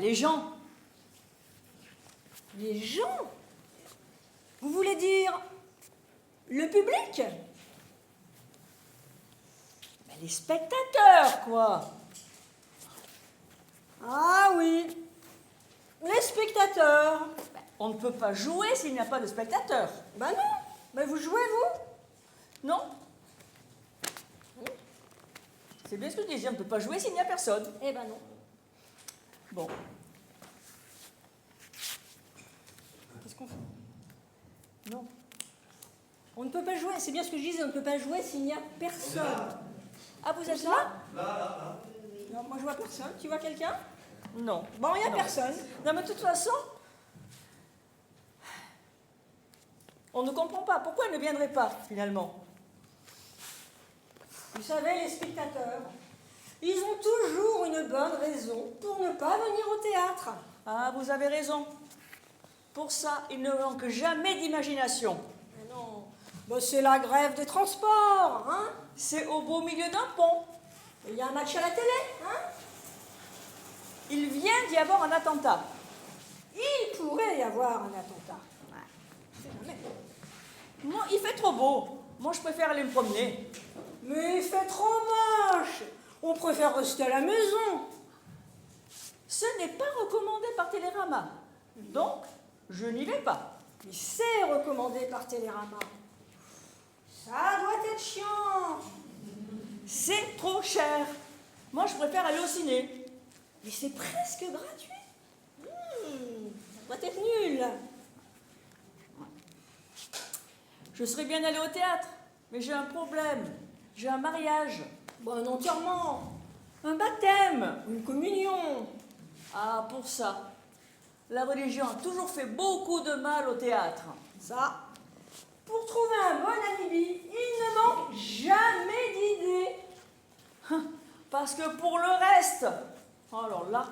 les gens. Les gens? Vous voulez dire le public? Ben, les spectateurs, quoi. Ah oui, les spectateurs. Ben, on ne peut pas jouer s'il n'y a pas de spectateurs. Ben non, ben vous jouez vous? Non. C'est bien ce que je disais, on ne peut pas jouer s'il n'y a personne. Eh ben non. Bon. Qu'est-ce qu'on fait? Non. On ne peut pas jouer, c'est bien ce que je disais, on ne peut pas jouer s'il n'y a personne. Ah, vous êtes là? Non, moi je vois personne. Tu vois quelqu'un? Non. Bon, il n'y a Non. personne. Non, mais de toute façon, on ne comprend pas. Pourquoi elle ne viendrait pas, finalement? Vous savez, les spectateurs, ils ont toujours une bonne raison pour ne pas venir au théâtre. Ah, vous avez raison. Pour ça, il ne manque jamais d'imagination. Mais non, ben, c'est la grève des transports, hein? C'est au beau milieu d'un pont. Il y a un match à la télé, hein? Il vient d'y avoir un attentat. Il pourrait y avoir un attentat. C'est jamais. Moi, il fait trop beau. Moi, je préfère aller me promener. Mais il fait trop moche. On préfère rester à la maison. Ce n'est pas recommandé par Télérama. Donc, je n'y vais pas. Mais c'est recommandé par Télérama. Ça doit être chiant. C'est trop cher. Moi, je préfère aller au ciné. Mais c'est presque gratuit. Ça doit être nul. Je serais bien allée au théâtre, mais j'ai un problème. J'ai un mariage, Bon, un enterrement, un baptême. une communion. Ah, pour ça. La religion a toujours fait beaucoup de mal au théâtre. Ça, pour trouver un bon alibi, il ne manque jamais d'idées. Parce que pour le reste, alors là,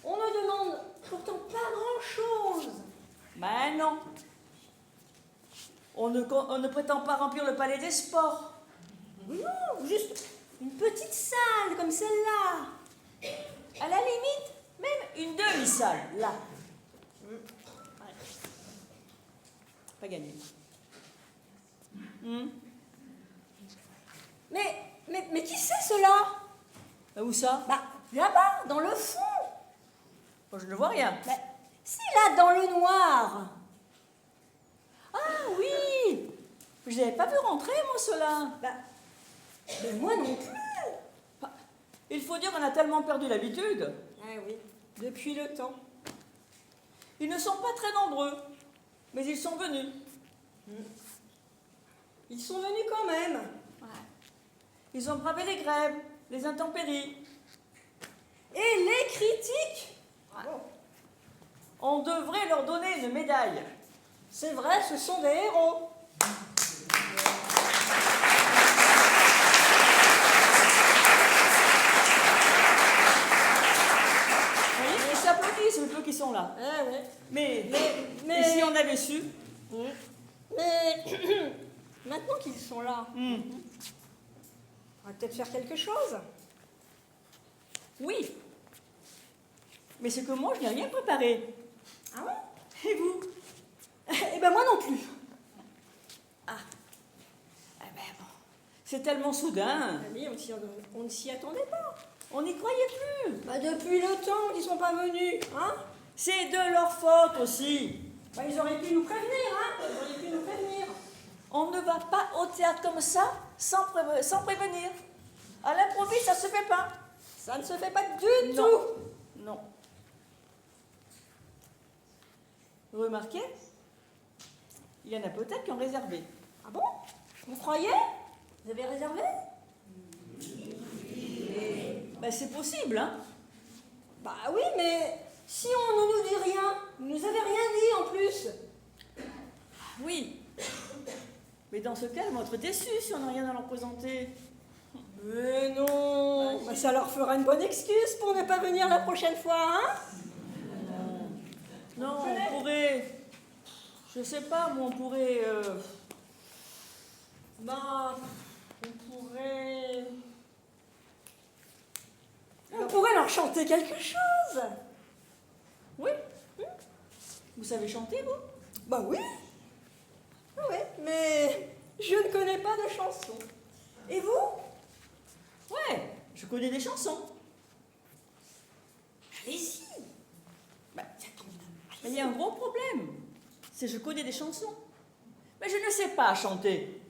On ne demande pourtant pas grand-chose. ben non. On ne prétend pas remplir le palais des sports. Non, juste une petite salle comme celle-là. À la limite, même une demi-salle, là. Pas gagné. Mais qui c'est cela? Où ça? Bah, là-bas, dans le fond. Moi, je ne vois rien. Bah, si, là, dans le noir. Ah oui! Je n'avais pas vu rentrer, moi, cela. Bah, mais moi non plus. Il faut dire qu'on a tellement perdu l'habitude. Ah oui, depuis le temps. Ils ne sont pas très nombreux, mais ils sont venus. Ils sont venus quand même. Ils ont bravé les grèves, les intempéries. Et les critiques. Bon, On devrait leur donner une médaille. c'est vrai, ce sont des héros. Vous voyez, ils s'applaudissent un peu qui sont là. Ah oui. Mais Mais- et si on avait su? Mais maintenant qu'ils sont là, on va peut-être faire quelque chose. Oui. Mais c'est que moi, je n'ai rien préparé. Ah bon? Et vous? Eh ben moi non plus. Ah. Eh ben bon. C'est tellement soudain. Ah oui, on ne s'y attendait pas. On n'y croyait plus. Bah depuis le temps qu'ils sont pas venus, hein? C'est de leur faute aussi. Bah ils auraient pu nous prévenir, hein? Ils auraient pu nous prévenir. On ne va pas au théâtre comme ça sans prévenir. À l'improviste, ça se fait pas. Ça ne se fait pas du Non. tout. Non. Remarquez, il y en a peut-être qui ont réservé. Ah bon? Vous croyez? Vous avez réservé? Ben, c'est possible, hein? Bah oui, mais si on ne nous dit rien, vous nous avez rien dit en plus. Oui. Mais dans ce cas, ils vont être déçus si on n'a rien à leur présenter. Mais non, bah, ça leur fera une bonne excuse pour ne pas venir la prochaine fois, hein? Non, on pourrait... Je sais pas, moi, on pourrait... Bah, on pourrait... chanter quelque chose. Oui. Vous savez chanter, vous? Bah oui. Oui, mais je ne connais pas de chansons. Et vous? Ouais, je connais des chansons. Allez-y. Bah, mais il y a un gros problème. C'est que je connais des chansons. Mais je ne sais pas chanter.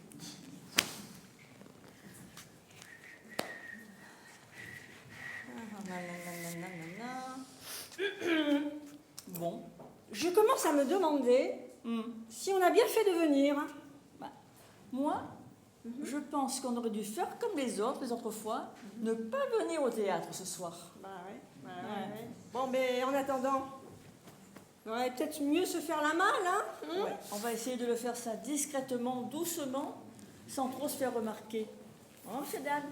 Bon. Je commence à me demander si on a bien fait de venir. Bah, moi, je pense qu'on aurait dû faire comme les autres fois, ne pas venir au théâtre ce soir. Bah ouais. Ouais. Bon, mais en attendant, on aurait peut-être mieux se faire la malle, hein? Ouais, on va essayer de le faire ça discrètement, doucement, sans trop se faire remarquer. Hein, monsieur Dan?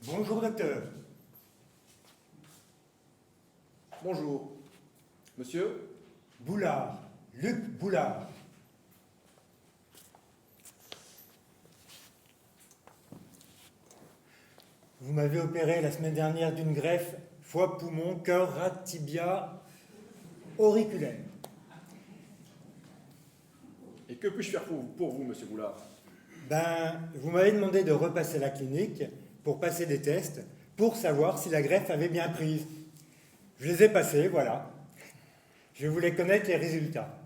Bonjour, docteur. Bonjour. Monsieur? Boulard, Luc Boulard. Vous m'avez opéré la semaine dernière d'une greffe foie, poumon, cœur, rate, tibia, auriculaire. Et que puis-je faire pour vous, monsieur Boulard? Vous m'avez demandé de repasser à la clinique pour passer des tests pour savoir si la greffe avait bien prise. Je les ai passés, voilà. Je voulais connaître les résultats.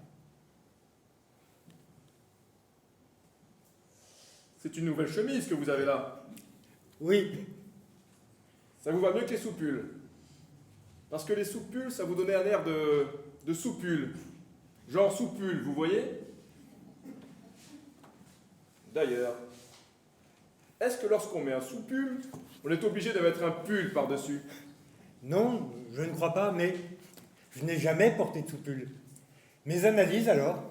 C'est une nouvelle chemise que vous avez là. Oui, Ça vous va mieux que les soupules. Parce que les soupules, ça vous donnait un air de soupule. Genre soupule, vous voyez? D'ailleurs, est-ce que lorsqu'on met un soupule, on est obligé de mettre un pull par-dessus? non, je ne crois pas, mais je n'ai jamais porté de soupule. Mes analyses alors?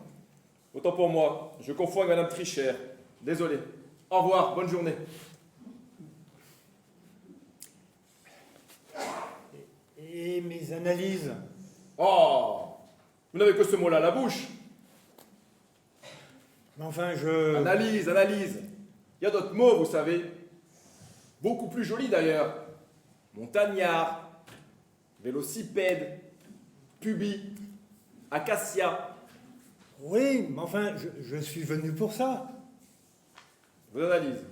Autant pour moi, je confonds avec Madame Trichère. Désolé. Au revoir, bonne journée. Et mes analyses? Oh! Vous n'avez que ce mot-là à la bouche. Mais enfin, je... Analyse, analyse. Il y a d'autres mots, vous savez. Beaucoup plus jolis d'ailleurs. Montagnard, vélocipède, pubis, acacia. Oui, mais enfin, je suis venu pour ça. Vos analyses.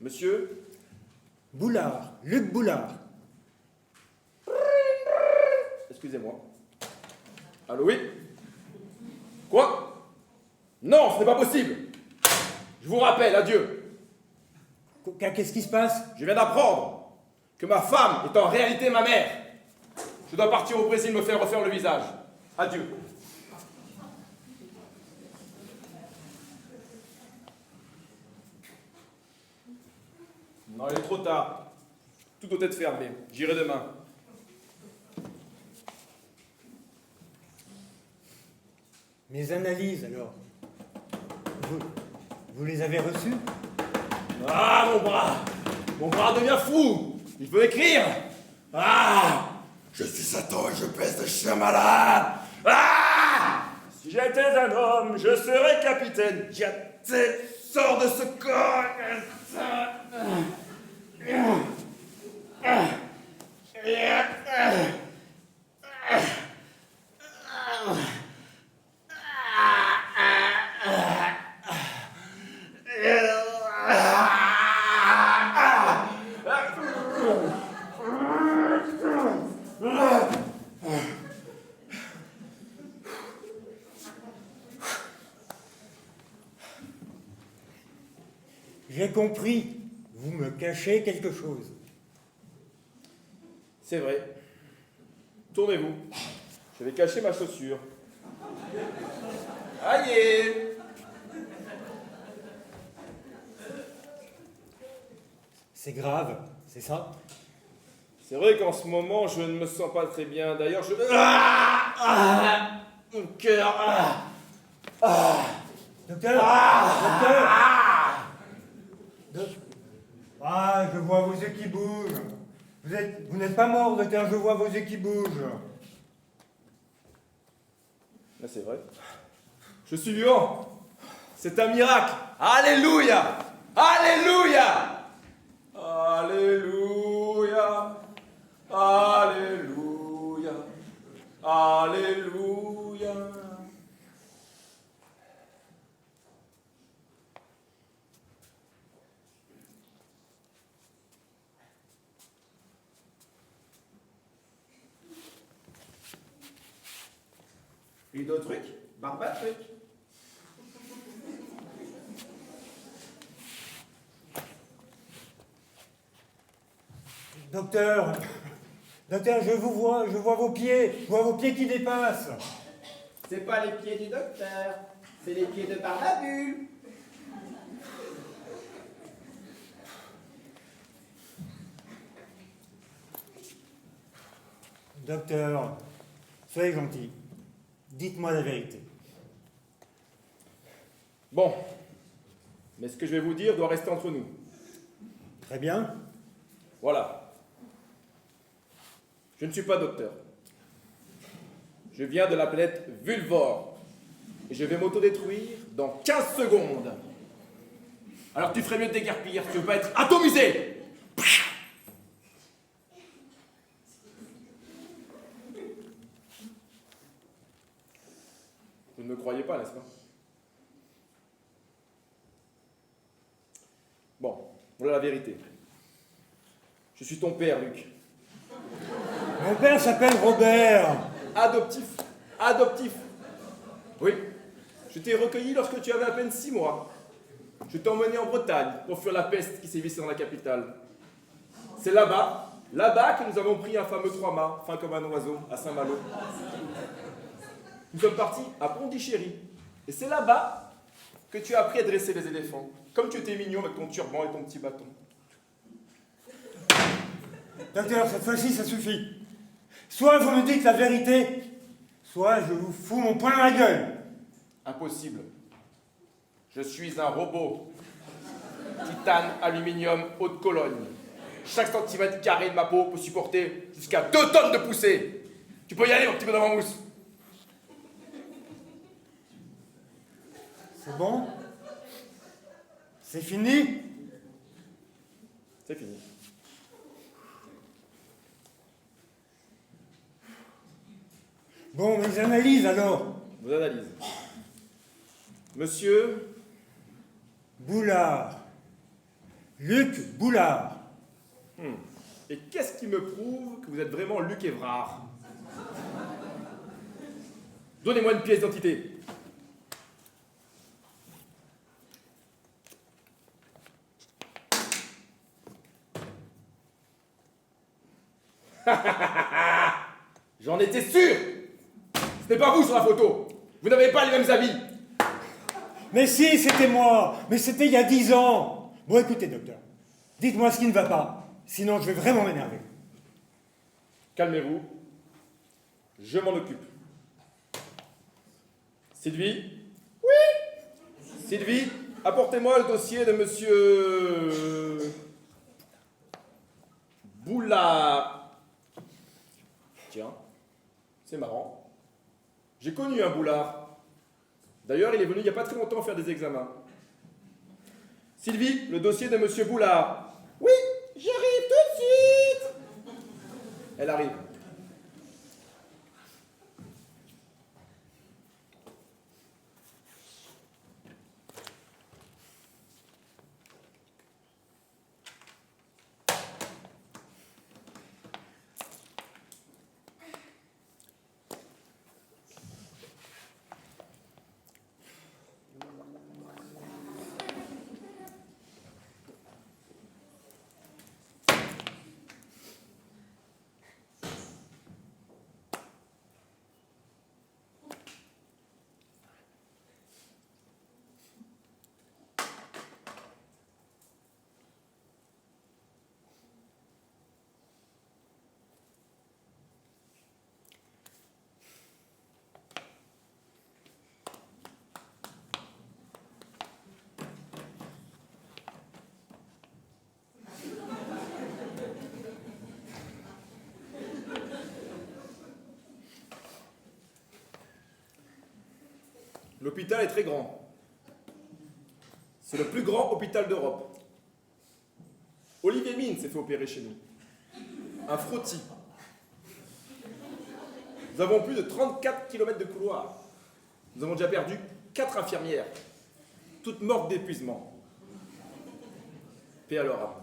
Monsieur, Boulard, Luc Boulard. excusez-moi. Allô, oui? Quoi? Non, ce n'est pas possible. Je vous rappelle, adieu. Qu'est-ce qui se passe? Je viens d'apprendre que ma femme est en réalité ma mère. Je dois partir au Brésil me faire refaire le visage. Adieu. Non, il est trop tard. Tout doit être fermé. J'irai demain. Mes analyses alors? Vous les avez reçues? Ah, mon bras! Mon bras devient fou! Il faut écrire! Ah! Je suis Satan et je pèse de chien malade! Ah! Si j'étais un homme, je serais capitaine. Diaté, sors de ce corps! J'ai compris. Vous me cachez quelque chose. C'est vrai. Tournez-vous. Je vais cacher ma chaussure. Aïe! C'est grave, c'est ça? C'est C'est vrai qu'en ce moment, je ne me sens pas très bien. D'ailleurs, mon cœur. Docteur, Ah, je vois vos yeux qui bougent. Vous n'êtes pas mort, docteur, je vois vos yeux qui bougent. Ah, c'est vrai. Je suis vivant. C'est un miracle. Alléluia. Alléluia. Alléluia. Alléluia. Alléluia. Et d'autres trucs? Barba truc. Docteur, je vois vos pieds, je vois vos pieds qui dépassent. C'est pas les pieds du docteur, c'est les pieds de Barbabule. Docteur, soyez gentil. Dites-moi la vérité. Bon. Mais ce que je vais vous dire doit rester entre nous. Très bien. Voilà. Je ne suis pas docteur. Je viens de la planète Vulvor. Et je vais m'autodétruire dans 15 secondes. Alors tu ferais mieux de déguerpir, tu veux pas être atomisé. Vous ne me croyez pas, n'est-ce pas? Bon, voilà la vérité. Je suis ton père, Luc. Mon père s'appelle Robert. Adoptif. Adoptif. Oui. Je t'ai recueilli lorsque tu avais à peine 6 mois. Je t'ai emmené en Bretagne pour fuir la peste qui sévissait dans la capitale. C'est là-bas que nous avons pris un fameux 3-mâts, fin comme un oiseau, à Saint-Malo. Nous sommes partis à Pondichéry. Et c'est là-bas que tu as appris à dresser les éléphants. Comme tu étais mignon avec ton turban et ton petit bâton. Docteur, cette fois-ci, ça suffit. Soit vous me dites la vérité, soit je vous fous mon poing dans la gueule. Impossible. Je suis un robot. Titane, aluminium, haute Cologne. Chaque centimètre carré de ma peau peut supporter jusqu'à 2 tonnes de poussée. Tu peux y aller, mon petit peu dans ma mousse. C'est bon? C'est fini? C'est fini. Bon, mes analyses alors. Vos analyses. Monsieur Boulard. Luc Boulard. Et qu'est-ce qui me prouve que vous êtes vraiment Luc Évrard? Donnez-moi une pièce d'identité. J'en étais sûr. Ce n'est pas vous sur la photo. Vous n'avez pas les mêmes habits. Mais si, c'était moi. Mais c'était il y a 10 ans. Bon, écoutez, docteur. Dites-moi ce qui ne va pas. Sinon, je vais vraiment m'énerver. Calmez-vous. Je m'en occupe. Sylvie? Oui? Sylvie, apportez-moi le dossier de monsieur Boulard. Tiens, c'est marrant. J'ai connu un Boulard. D'ailleurs, il est venu il n'y a pas très longtemps faire des examens. Sylvie, le dossier de monsieur Boulard. Oui, j'arrive tout de suite. Elle arrive. L'hôpital est très grand. C'est le plus grand hôpital d'Europe. Olivier Mine s'est fait opérer chez nous. Un frottis. Nous avons plus de 34 km de couloir. Nous avons déjà perdu 4 infirmières, toutes mortes d'épuisement. Paix à leur âme.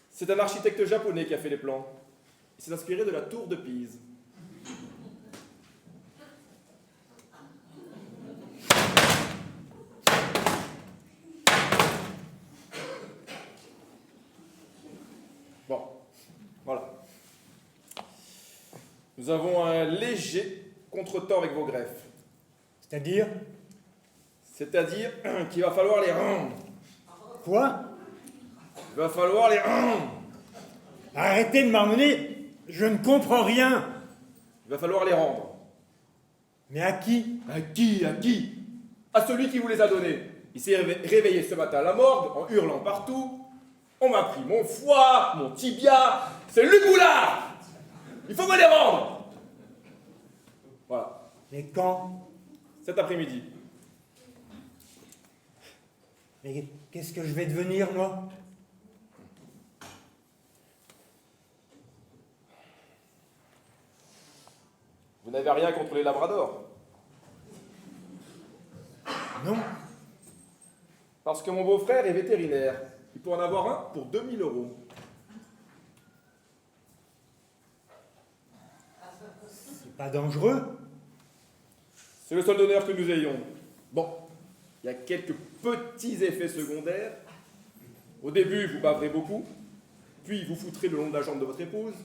C'est un architecte japonais qui a fait les plans. Il s'est inspiré de la tour de Pise. Bon, voilà. Nous avons un léger contretemps avec vos greffes. C'est-à-dire? C'est-à-dire qu'il va falloir les rendre. Quoi? Il va falloir les rendre. Arrêtez de marmonner, je ne comprends rien. Il va falloir les rendre. Mais à qui? À qui? À qui? À celui qui vous les a donnés. Il s'est réveillé ce matin à la morgue en hurlant partout. On m'a pris mon foie, mon tibia. C'est Luc Boulard. Il faut me les rendre. Voilà. Mais quand? Cet après-midi. Mais qu'est-ce que je vais devenir, moi? Vous n'avez rien contre les labradors. Non. Parce que mon beau-frère est vétérinaire. Il peut en avoir un pour 2000 €. C'est pas dangereux? C'est le seul donneur que nous ayons. Bon, il y a quelques petits effets secondaires. Au début, vous baverez beaucoup, puis vous foutrez le long de la jambe de votre épouse.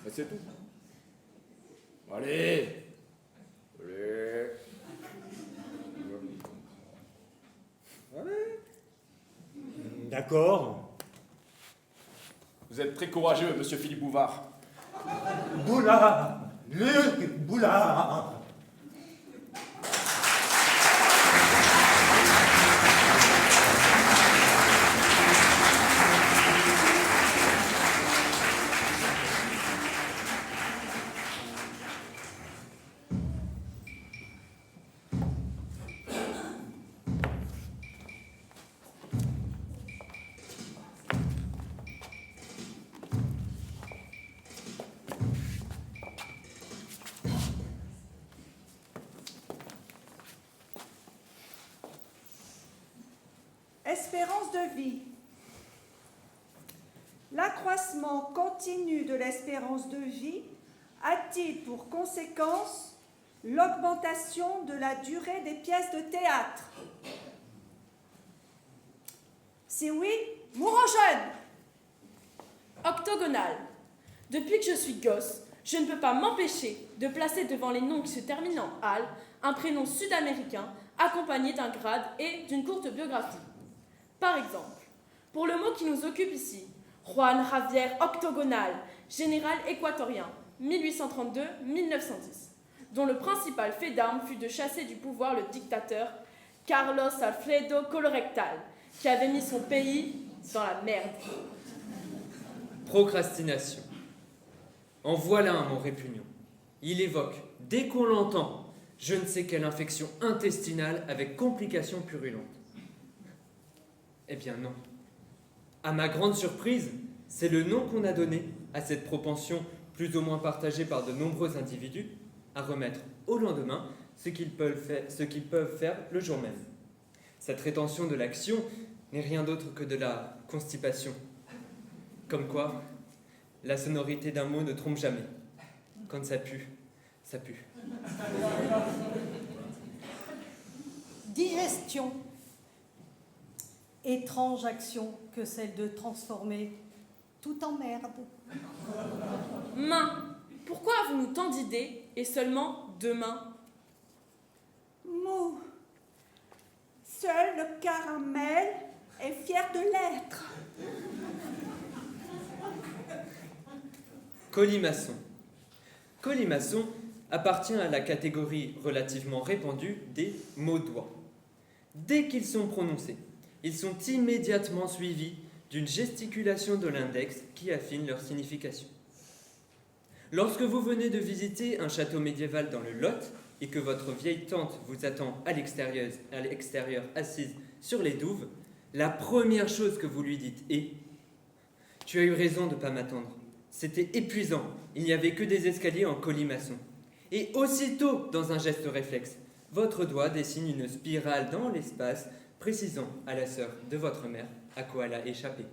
Mais c'est tout. Allez. Allez. Allez. D'accord. Vous êtes très courageux, monsieur Philippe Bouvard. Boulard! Luc Boulard! Espérance de vie. L'accroissement continu de l'espérance de vie a-t-il pour conséquence l'augmentation de la durée des pièces de théâtre? Si oui, mourons jeunes. Octogonal. Depuis que je suis gosse, je ne peux pas m'empêcher de placer devant les noms qui se terminent en al un prénom sud-américain accompagné d'un grade et d'une courte biographie. Par exemple, pour le mot qui nous occupe ici, Juan Javier Octogonal, général équatorien, 1832-1910, dont le principal fait d'armes fut de chasser du pouvoir le dictateur Carlos Alfredo Colorectal, qui avait mis son pays dans la merde. Procrastination. En voilà un mot répugnant. Il évoque, dès qu'on l'entend, je ne sais quelle infection intestinale avec complications purulentes. Eh bien non. À ma grande surprise, c'est le nom qu'on a donné à cette propension plus ou moins partagée par de nombreux individus à remettre au lendemain ce qu'ils peuvent faire le jour même. Cette rétention de l'action n'est rien d'autre que de la constipation. Comme quoi, la sonorité d'un mot ne trompe jamais. Quand ça pue, ça pue. Digestion. Étrange action que celle de transformer tout en merde. Main. Pourquoi avons-nous tant d'idées et seulement 2 mains? Mou. Seul le caramel est fier de l'être. Colimaçon. Colimaçon appartient à la catégorie relativement répandue des mots doigts. Dès qu'ils sont prononcés, ils sont immédiatement suivis d'une gesticulation de l'index qui affine leur signification. Lorsque vous venez de visiter un château médiéval dans le Lot et que votre vieille tante vous attend à l'extérieur assise sur les douves, la première chose que vous lui dites est « Tu as eu raison de ne pas m'attendre. C'était épuisant. Il n'y avait que des escaliers en colimaçon. » Et aussitôt, dans un geste réflexe, votre doigt dessine une spirale dans l'espace, précisant à la sœur de votre mère à quoi elle a échappé.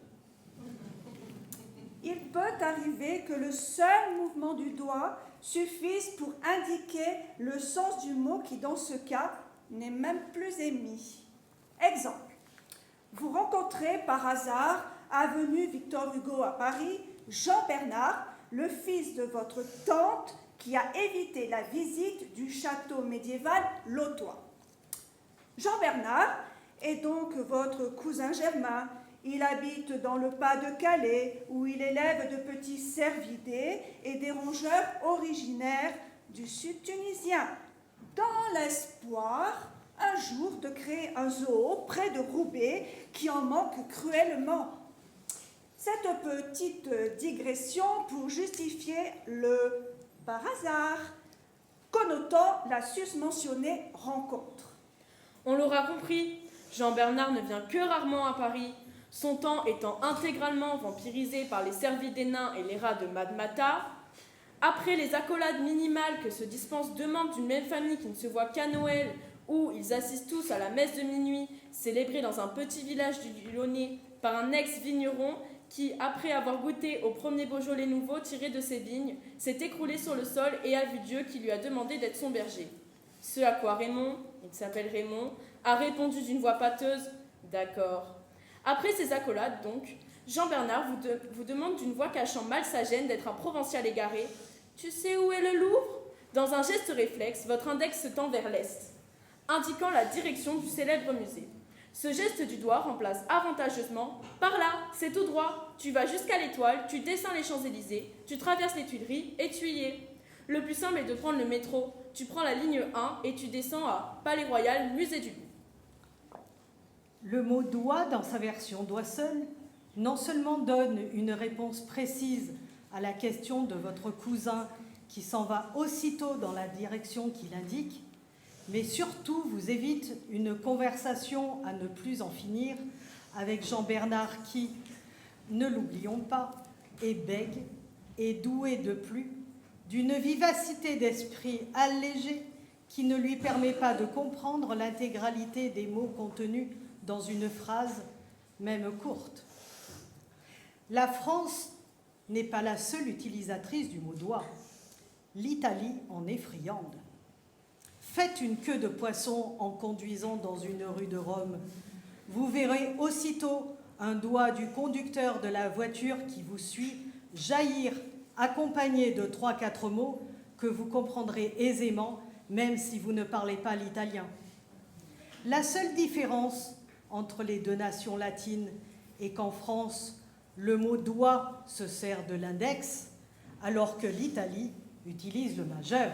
Il peut arriver que le seul mouvement du doigt suffise pour indiquer le sens du mot qui, dans ce cas, n'est même plus émis. Exemple, vous rencontrez par hasard, avenue Victor Hugo à Paris, Jean Bernard, le fils de votre tante qui a évité la visite du château médiéval lotois. Jean Bernard est donc votre cousin germain. Il habite dans le Pas-de-Calais, où il élève de petits cervidés et des rongeurs originaires du sud tunisien, dans l'espoir un jour de créer un zoo près de Roubaix qui en manque cruellement. Cette petite digression pour justifier le par hasard, connotant la susmentionnée rencontre. On l'aura compris, Jean-Bernard ne vient que rarement à Paris, son temps étant intégralement vampirisé par les cervidés nains et les rats de Madmata. Après les accolades minimales que se dispensent deux membres d'une même famille qui ne se voient qu'à Noël, où ils assistent tous à la messe de minuit, célébrée dans un petit village du Lyonnais par un ex-vigneron qui, après avoir goûté au premier Beaujolais nouveau tiré de ses vignes, s'est écroulé sur le sol et a vu Dieu qui lui a demandé d'être son berger. Ce à quoi Raymond, il s'appelle Raymond, a répondu d'une voix pâteuse « D'accord ». Après ces accolades, donc, Jean-Bernard vous demande d'une voix cachant mal sa gêne d'être un provincial égaré « Tu sais où est le Louvre ?» Dans un geste réflexe, votre index se tend vers l'est, indiquant la direction du célèbre musée. Ce geste du doigt remplace avantageusement « Par là, c'est tout droit, tu vas jusqu'à l'Étoile, tu descends les Champs-Élysées, tu traverses les Tuileries et tu y es. » Le plus simple est de prendre le métro. Tu prends la ligne 1 et tu descends à Palais Royal, Musée du Louvre. Le mot doigt, dans sa version doigt seul, non seulement donne une réponse précise à la question de votre cousin qui s'en va aussitôt dans la direction qu'il indique, mais surtout vous évite une conversation à ne plus en finir avec Jean-Bernard qui, ne l'oublions pas, est bègue et doué de plus d'une vivacité d'esprit allégée qui ne lui permet pas de comprendre l'intégralité des mots contenus dans une phrase, même courte. La France n'est pas la seule utilisatrice du mot doigt. L'Italie en est friande. Faites une queue de poisson en conduisant dans une rue de Rome. Vous verrez aussitôt un doigt du conducteur de la voiture qui vous suit jaillir, accompagné de 3-4 mots que vous comprendrez aisément, même si vous ne parlez pas l'italien. La seule différence entre les deux nations latines est qu'en France, le mot doigt se sert de l'index, alors que l'Italie utilise le majeur.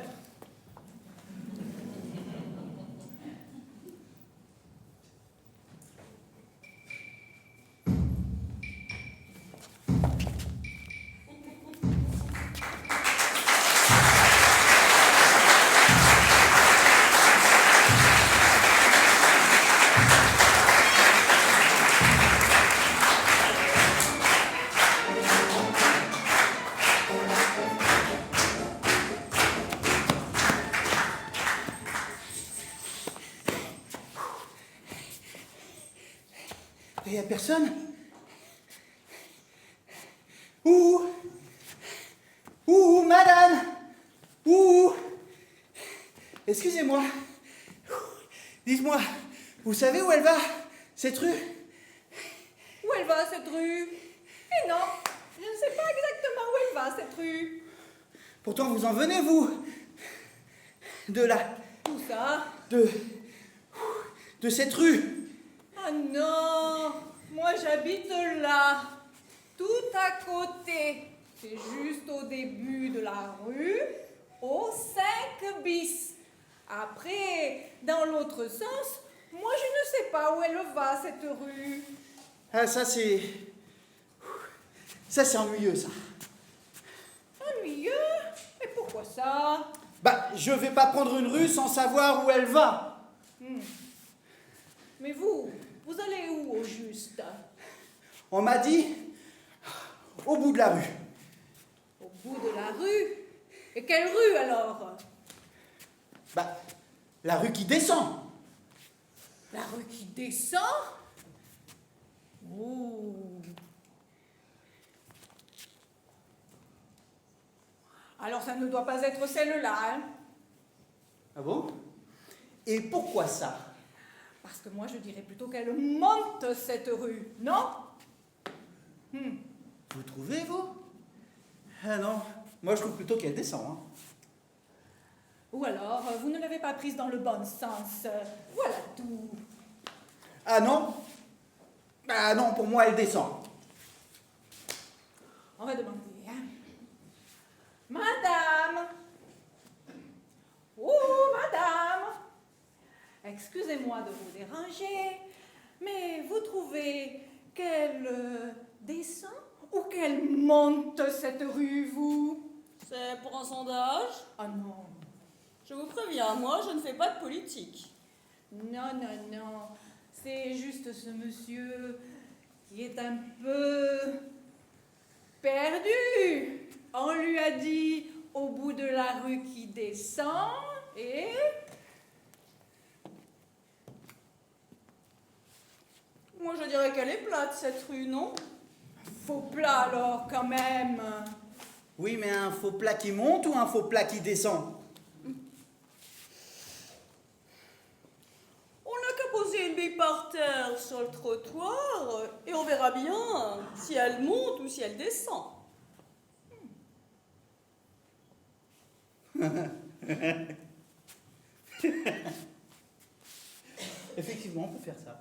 Il n'y a personne? Ouh, madame? Ouh, excusez-moi. Dites-moi, vous savez où elle va, cette rue? Où elle va, cette rue? Eh non, je ne sais pas exactement où elle va, cette rue. Pourtant, vous en venez, vous? De là. Où ça? De cette rue. Ah non, moi j'habite là, tout à côté. C'est juste au début de la rue, au 5 bis. Après, dans l'autre sens, moi je ne sais pas où elle va, cette rue. Ah, ça c'est ennuyeux, ça. Ennuyeux? Pourquoi ça? Bah, je vais pas prendre une rue sans savoir où elle va. Mais vous allez où au juste? On m'a dit au bout de la rue. Au bout de la rue? Et quelle rue alors? Bah, la rue qui descend. La rue qui descend? Oh. Alors ça ne doit pas être celle-là, hein? Ah bon? Et pourquoi ça? Parce que moi je dirais plutôt qu'elle monte cette rue, non? Vous trouvez, vous? Ah non, moi je trouve plutôt qu'elle descend. Hein. Ou alors, vous ne l'avez pas prise dans le bon sens. Voilà tout. Ah non? Ah non, pour moi elle descend. On va demander, hein? Madame! Oh, madame! Excusez-moi de vous déranger, mais vous trouvez qu'elle descend ou qu'elle monte cette rue, vous? C'est pour un sondage? Ah non. Je vous préviens, moi, je ne fais pas de politique. Non, non, non. C'est juste ce monsieur qui est un peu perdu. On lui a dit au bout de la rue qui descend et... Moi, je dirais qu'elle est plate, cette rue, non? Faux plat alors, quand même. Oui, mais un faux plat qui monte ou un faux plat qui descend? On n'a qu'à poser une bille par terre sur le trottoir et on verra bien si elle monte ou si elle descend. Effectivement, on peut faire ça.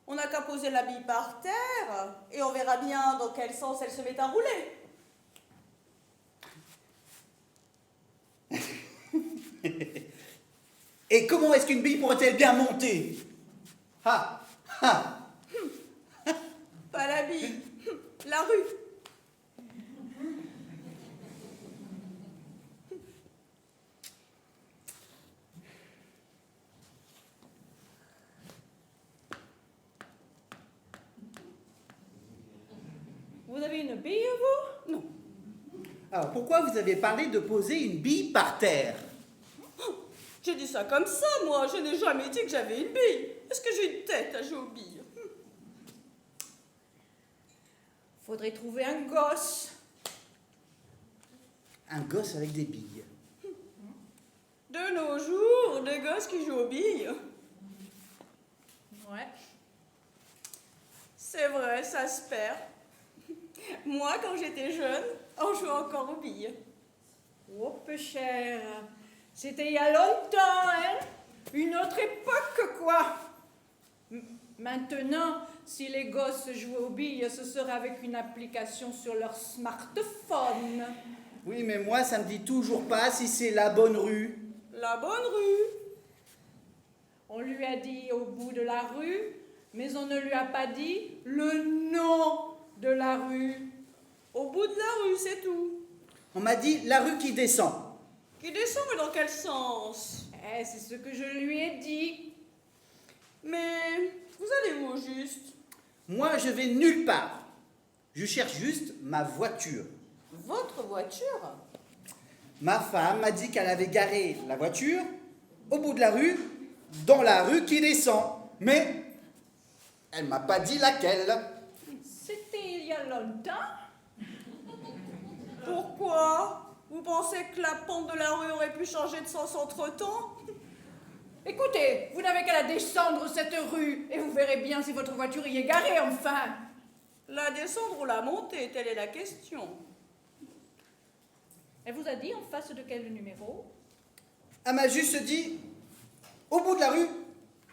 On n'a qu'à poser la bille par terre et on verra bien dans quel sens elle se met à rouler. Et comment est-ce qu'une bille pourrait-elle bien monter? Ah, ah. Pas la bille, la rue. Vous avez une bille, vous? Non. Alors, pourquoi vous avez parlé de poser une bille par terre? J'ai dit ça comme ça, moi. Je n'ai jamais dit que j'avais une bille. Est-ce que j'ai une tête à jouer aux billes? Faudrait trouver un gosse. Un gosse avec des billes. De nos jours, des gosses qui jouent aux billes. Ouais. C'est vrai, ça se perd. Moi, quand j'étais jeune, on jouait encore aux billes. Oh, peu cher. C'était il y a longtemps, hein? Une autre époque, quoi. Maintenant, si les gosses jouaient aux billes, ce serait avec une application sur leur smartphone. Oui, mais moi, ça me dit toujours pas si c'est la bonne rue. La bonne rue. On lui a dit au bout de la rue, mais on ne lui a pas dit le nom de la rue. Au bout de la rue, c'est tout. On m'a dit la rue qui descend. Qui descend, mais dans quel sens? C'est ce que je lui ai dit. Mais vous allez où au juste? Moi, je vais nulle part. Je cherche juste ma voiture. Votre voiture? Ma femme m'a dit qu'elle avait garé la voiture au bout de la rue, dans la rue qui descend. Mais elle m'a pas dit laquelle. C'était il y a longtemps. Pourquoi? Vous pensez que la pente de la rue aurait pu changer de sens entre-temps? Écoutez, vous n'avez qu'à la descendre cette rue et vous verrez bien si votre voiture y est garée enfin. La descendre ou la monter, telle est la question. Elle vous a dit en face de quel numéro? Elle m'a juste dit au bout de la rue,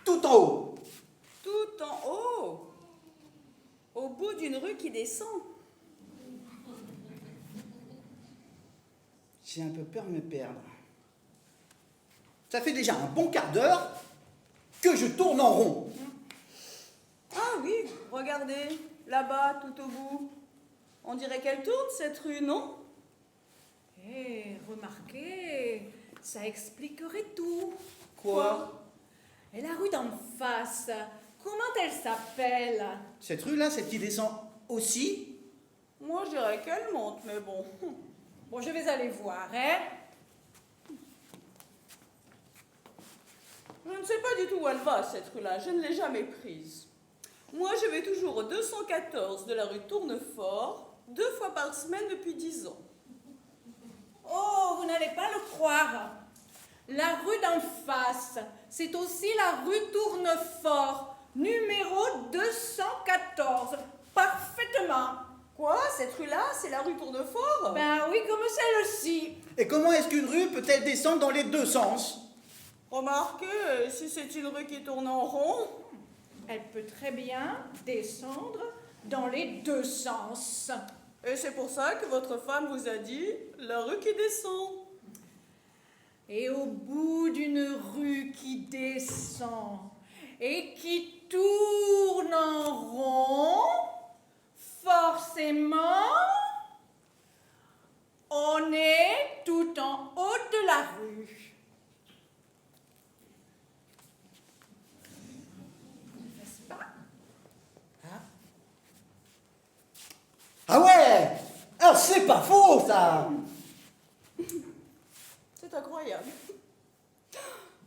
tout en haut. Tout en haut? Au bout d'une rue qui descend? J'ai un peu peur de me perdre. Ça fait déjà un bon quart d'heure que je tourne en rond. Ah oui, regardez, là-bas, tout au bout. On dirait qu'elle tourne, cette rue, non? Eh, remarquez, ça expliquerait tout. Quoi? Et la rue d'en face, comment elle s'appelle? Cette rue-là, celle qui descend aussi? Moi, je dirais qu'elle monte, mais bon. Bon, je vais aller voir, hein? Je ne sais pas du tout où elle va, cette rue-là. Je ne l'ai jamais prise. Moi, je vais toujours au 214 de la rue Tournefort, 2 fois par semaine depuis 10 ans. Oh, vous n'allez pas le croire. La rue d'en face, c'est aussi la rue Tournefort, numéro 214. Parfaitement. Quoi? Cette rue-là, c'est la rue Tournefort? Ben oui, comme celle-ci. Et comment est-ce qu'une rue peut-elle descendre dans les deux sens? Remarquez, si c'est une rue qui tourne en rond, elle peut très bien descendre dans les deux sens. Et c'est pour ça que votre femme vous a dit la rue qui descend. Et au bout d'une rue qui descend et qui tourne en rond, forcément, on est tout en haut de la rue. Ah ouais! Ah, c'est pas faux, ça! C'est incroyable.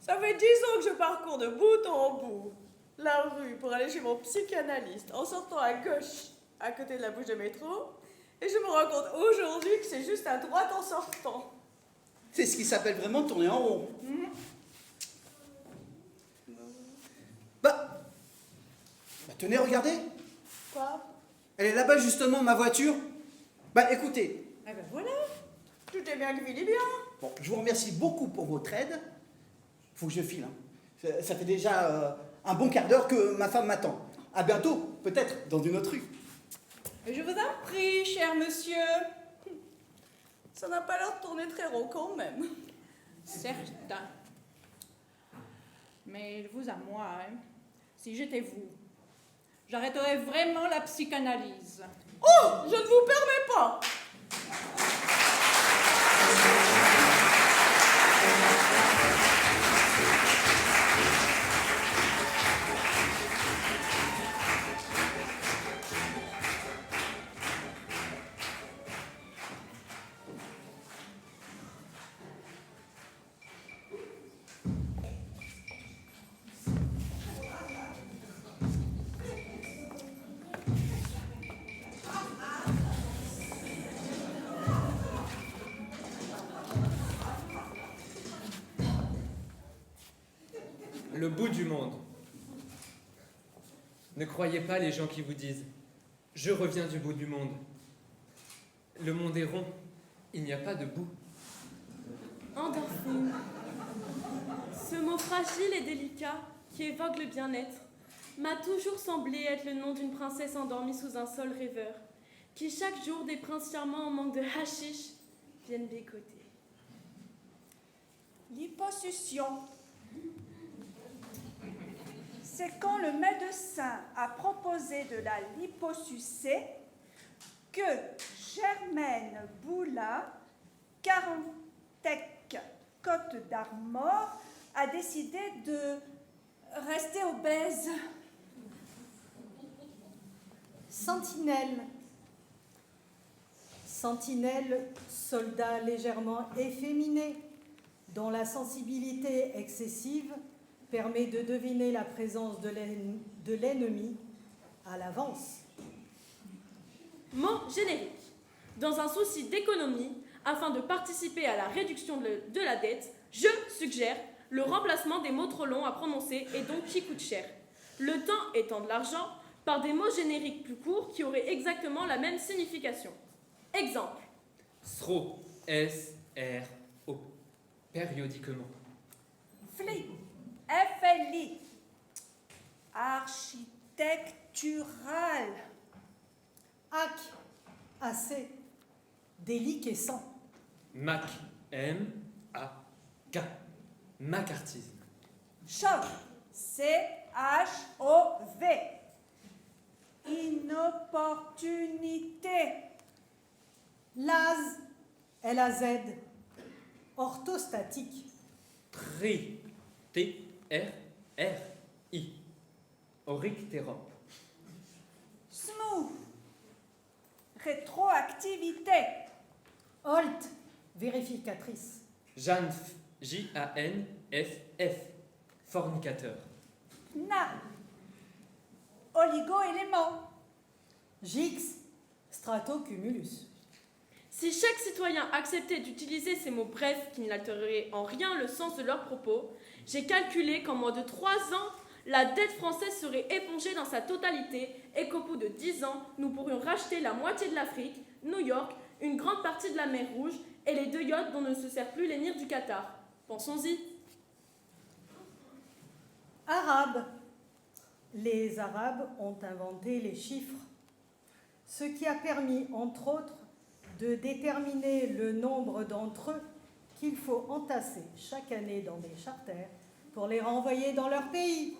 Ça fait 10 ans que je parcours de bout en bout la rue pour aller chez mon psychanalyste en sortant à gauche à côté de la bouche de métro et je me rends compte aujourd'hui que c'est juste à droite en sortant. C'est ce qui s'appelle vraiment tourner en rond. Bah, tenez, regardez. Quoi? Elle est là-bas, justement, ma voiture. Bah, écoutez. Eh ben voilà, tout est bien qui finit bien. Bon, je vous remercie beaucoup pour votre aide. Faut que je file. Hein. Ça fait déjà un bon quart d'heure que ma femme m'attend. À bientôt, peut-être, dans une autre rue. Je vous en prie, cher monsieur. Ça n'a pas l'air de tourner très rond quand même. Certain. Mais de vous à moi, hein, si j'étais vous, j'arrêterais vraiment la psychanalyse. Oh, je ne vous permets pas. Le bout du monde. Ne croyez pas les gens qui vous disent « Je reviens du bout du monde ». Le monde est rond, il n'y a pas de bout. Endorphine. Ce mot fragile et délicat qui évoque le bien-être m'a toujours semblé être le nom d'une princesse endormie sous un sol rêveur, qui chaque jour des princes charmants en manque de hashish viennent bécoter. Liposuction. C'est quand le médecin a proposé de la liposucer que Germaine Boula, Carantec, Côte d'Armor, a décidé de rester obèse. Sentinelle. Sentinelle, soldat légèrement efféminé, dont la sensibilité excessive permet de deviner la présence de l'ennemi à l'avance. Mot générique. Dans un souci d'économie, afin de participer à la réduction de la dette, je suggère le remplacement des mots trop longs à prononcer et donc qui coûtent cher. Le temps étant de l'argent, par des mots génériques plus courts qui auraient exactement la même signification. Exemple. SRO, S-R-O, périodiquement. FLI, FLI, architectural. AC, AC, déliquescent. Mac, M-A-K, macartisme. Chauve, C-H-O-V. Inopportunité, Laz, L-A-Z, orthostatique. Tri. T-R-R-I. Aurictérope. Smooth, rétroactivité. Holt, vérificatrice. Janf. J-A-N-F-F. Fornicateur. Na, oligo-élément. Gix, stratocumulus. Si chaque citoyen acceptait d'utiliser ces mots brefs qui n'altéreraient en rien le sens de leurs propos, j'ai calculé qu'en moins de 3 ans, la dette française serait épongée dans sa totalité et qu'au bout de 10 ans, nous pourrions racheter la moitié de l'Afrique, New York, une grande partie de la mer Rouge et les 2 yachts dont ne se servent plus l'émir du Qatar. Pensons-y. Arabe. Les Arabes ont inventé les chiffres, ce qui a permis, entre autres, de déterminer le nombre d'entre eux qu'il faut entasser chaque année dans des charters pour les renvoyer dans leur pays.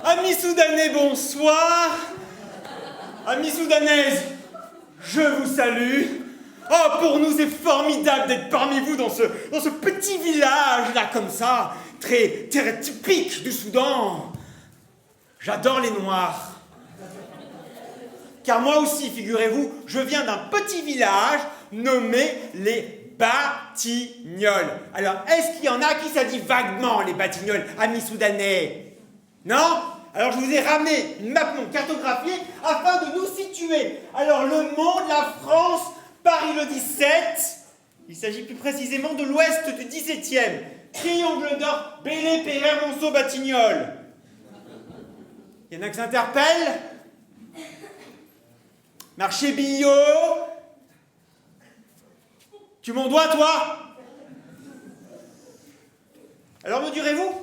Amis soudanais, bonsoir. Amis soudanaises, je vous salue. Oh, pour nous, c'est formidable d'être parmi vous dans ce petit village-là, comme ça, très typique du Soudan. J'adore les Noirs. Car moi aussi, figurez-vous, je viens d'un petit village nommé les Batignolles. Alors, est-ce qu'il y en a qui ça dit vaguement, les Batignolles, amis soudanais? Non? Alors je vous ai ramené une map monde cartographiée afin de nous situer. Alors le monde, la France, Paris le 17, il s'agit plus précisément de l'ouest du 17e. Triangle d'or, Bélé, Péret, Monceau, Batignolles. Il y en a qui s'interpellent. Marché Billot. Tu m'en dois, toi? Alors me direz-vous?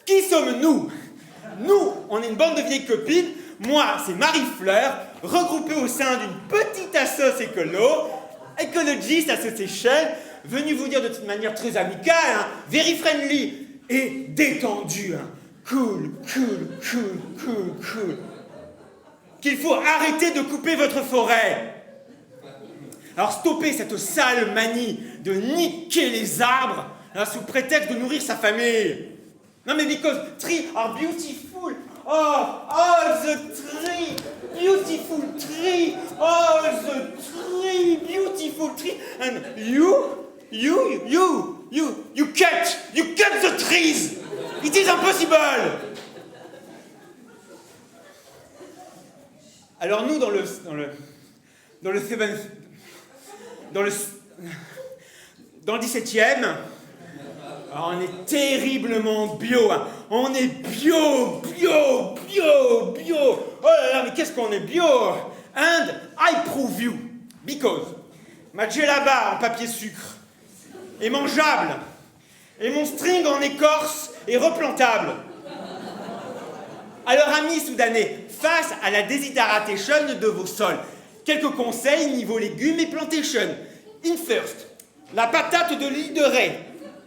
Qui sommes-nous? Nous, on est une bande de vieilles copines. Moi, c'est Marie-Fleur, regroupée au sein d'une petite assoce Ecologist Association, venue vous dire de toute manière très amicale, hein, very friendly et détendue, hein, cool, qu'il faut arrêter de couper votre forêt. Alors stoppez cette sale manie de niquer les arbres hein, sous prétexte de nourrir sa famille. Non mais because trees are beautiful. Oh, the tree, beautiful tree. Oh, the tree, beautiful tree. And you cut the trees. It is impossible. Alors nous, dans le 17e, on est terriblement bio. Hein. On est bio. Oh là là, mais qu'est-ce qu'on est bio? And I prove you. Because ma djellaba en papier sucre est mangeable. Et mon string en écorce est replantable. Alors, amis soudanais, face à la déshydratation de vos sols, quelques conseils niveau légumes et plantation. In first, la patate de l'île de Ré.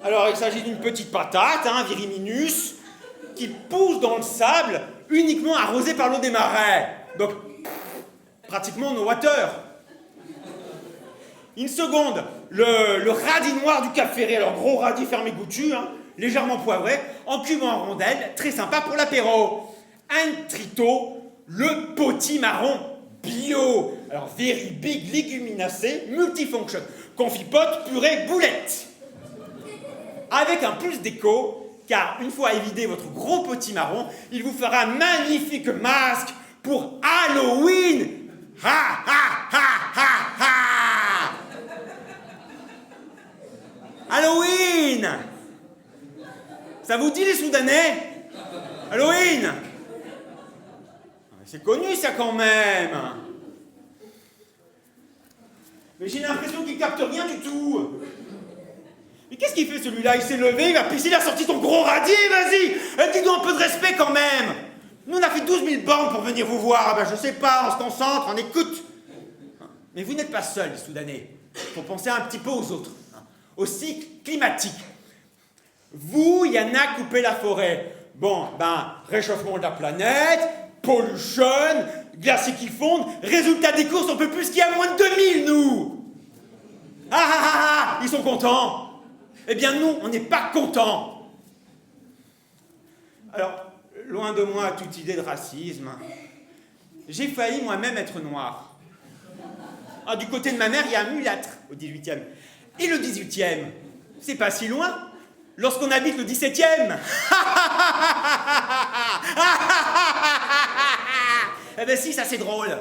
Alors, il s'agit d'une petite patate, hein, viriminus, qui pousse dans le sable, uniquement arrosée par l'eau des marais. Donc, pratiquement no water. Une seconde, le radis noir du Cap Ferré, alors gros radis fermé goûtu, hein, légèrement poivré, en cube en rondelles, très sympa pour l'apéro. Un trito, le potimarron, bio. Alors, very big léguminacées, multifunction. Confipote, purée, boulette. Avec un plus d'écho, car une fois évidé votre gros potimarron, il vous fera un magnifique masque pour Halloween. Ha ha ha ha ha. Halloween. Ça vous dit les Soudanais? Halloween. C'est connu ça quand même. Mais j'ai l'impression qu'il capte rien du tout. Mais qu'est-ce qu'il fait celui-là? Il s'est levé, il va pisser, il a sorti ton gros radis, vas-y. Dis-nous un peu de respect quand même. Nous on a fait 12 000 bornes pour venir vous voir. Ah ben je sais pas, on se concentre, on écoute. Mais vous n'êtes pas seuls les Soudanais. Il faut penser un petit peu aux autres. Au cycle climatique. Vous, il y en a coupé la forêt. Bon, ben, réchauffement de la planète, pollution, glaciers qui fondent, résultat des courses, on peut plus skier à moins de 2000, nous. Ah ah ah ah, ils sont contents. Eh bien, nous, on n'est pas contents. Alors, loin de moi toute idée de racisme. J'ai failli moi-même être noir. Ah, du côté de ma mère, il y a un mulâtre au 18e. Et le 18e, c'est pas si loin. Lorsqu'on habite le 17e. Eh ben si, ça c'est drôle.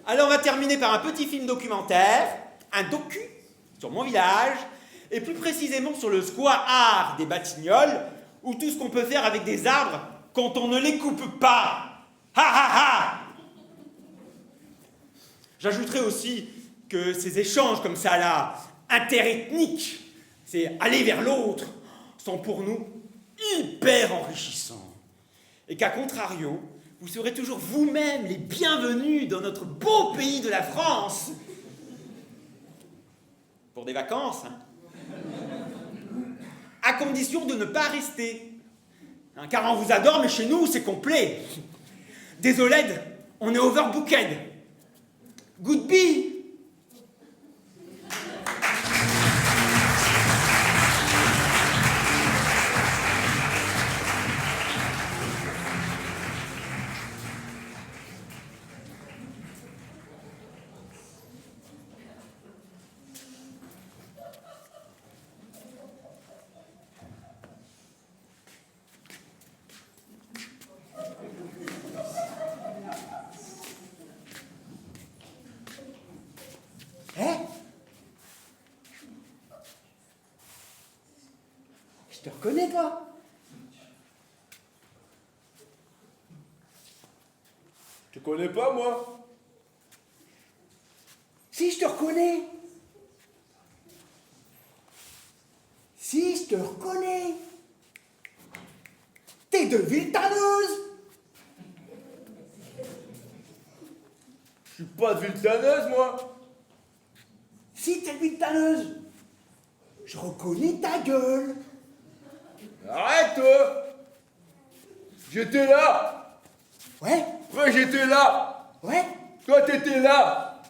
Alors on va terminer par un petit film documentaire, un docu sur mon village, et plus précisément sur le square des Batignolles, ou tout ce qu'on peut faire avec des arbres quand on ne les coupe pas. Ha ha ha. J'ajouterai aussi que ces échanges comme ça là, interethniques, c'est aller vers l'autre, sont pour nous hyper enrichissants. Et qu'à contrario, vous serez toujours vous-même les bienvenus dans notre beau pays de la France. Pour des vacances, hein. À condition de ne pas rester. Hein, car on vous adore, mais chez nous, c'est complet. Désolé, on est overbooked. Goodbye. Je te reconnais, toi? Je te connais pas, moi. Si, je te reconnais. Si, je te reconnais. T'es de Villetaneuse. Je suis pas de Villetaneuse, moi. Si, t'es de Villetaneuse. Je reconnais ta gueule. Arrête, toi. J'étais là. Ouais. Ouais, j'étais là. Ouais. Toi, t'étais là.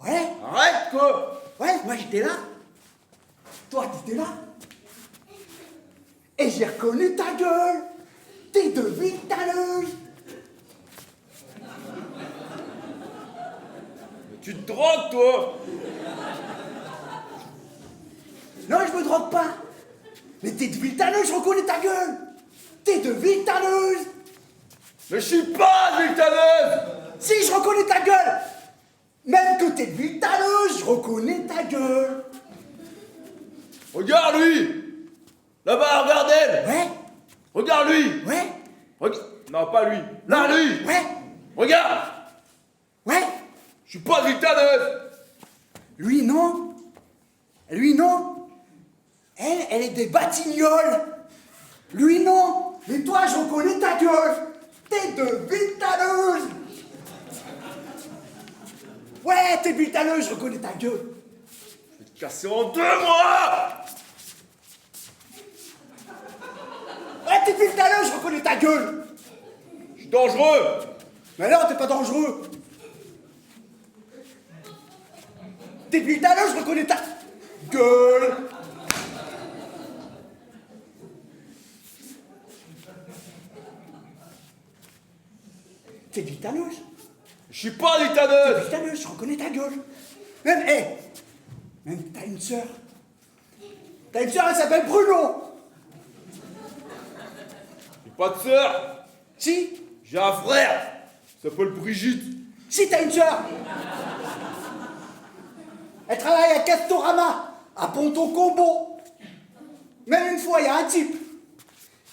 Ouais. Arrête, quoi. Ouais, moi j'étais là. Toi, t'étais là. Et j'ai reconnu ta gueule. T'es de Villetaneuse. Tu te drogues, toi. Non, je me drogue pas. Mais t'es de Villetaneuse, je reconnais ta gueule. T'es de Villetaneuse. Mais je suis pas de Villetaneuse. Si, je reconnais ta gueule. Même que t'es de Villetaneuse, je reconnais ta gueule. Regarde lui. Là-bas, regarde elle. Ouais. Regarde lui. Ouais. Non, pas lui. Là, lui. Ouais. Regarde. Ouais. Je suis pas de Villetaneuse. Lui, non. Lui, non. Elle est des Batignolles. Lui, non. Mais toi, je reconnais ta gueule. T'es de Villetaneuse. Ouais, t'es de Villetaneuse, je reconnais ta gueule. Je vais te casser en deux, moi. Ouais, t'es de Villetaneuse, je reconnais ta gueule. Je suis dangereux. Mais non, t'es pas dangereux. T'es de Villetaneuse, je reconnais ta gueule. suis pas du Taneuse. Putain, je reconnais ta gueule. Même, hé, même t'as une sœur. T'as une sœur, elle s'appelle Bruno. J'ai pas de sœur. Si, J'ai un frère. Il s'appelle Brigitte. si t'as une sœur. Elle travaille à Castorama, à Ponton-Combo. Même une fois, il y a un type.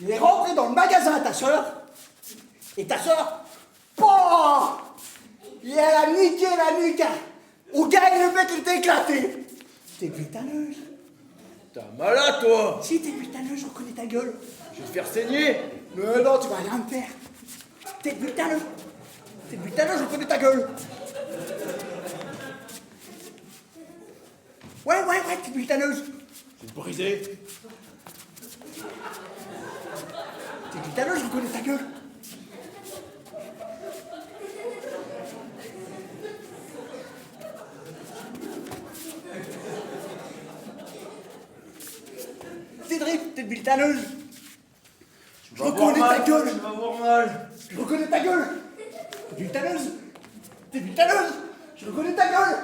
Il est rentré dans le magasin à ta sœur. Et ta sœur, POH, et elle a niqué la nuque au gars et le mec il était éclaté. T'es putaneuse. T'es un malade, toi. Si t'es putaneuse, je reconnais ta gueule. Je vais te faire saigner. Mais non, tu vas rien me faire. T'es putaneuse. T'es putaneuse, je reconnais ta gueule. Ouais, t'es putaneuse. Je vais te briser. T'es putaneuse, je reconnais ta gueule. Cédric, t'es putaneuse. Je reconnais ta gueule. Tu vas avoir mal. Je reconnais ta gueule. T'es putaneuse. T'es putaneuse. Je reconnais ta gueule.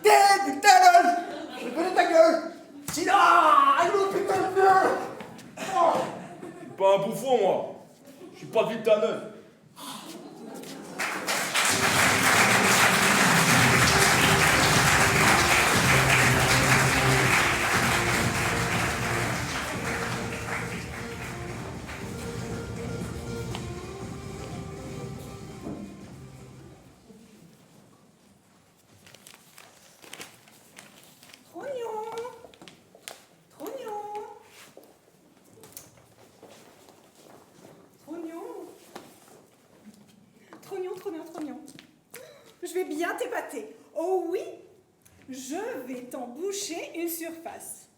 T'es putaneuse. Je reconnais ta gueule. Sinon, allô, putain de gueule. Oh. Je suis pas un bouffon, moi. Je suis pas du Taneuse. Trognon. Je vais bien t'épater. Oh oui, je vais t'emboucher une surface.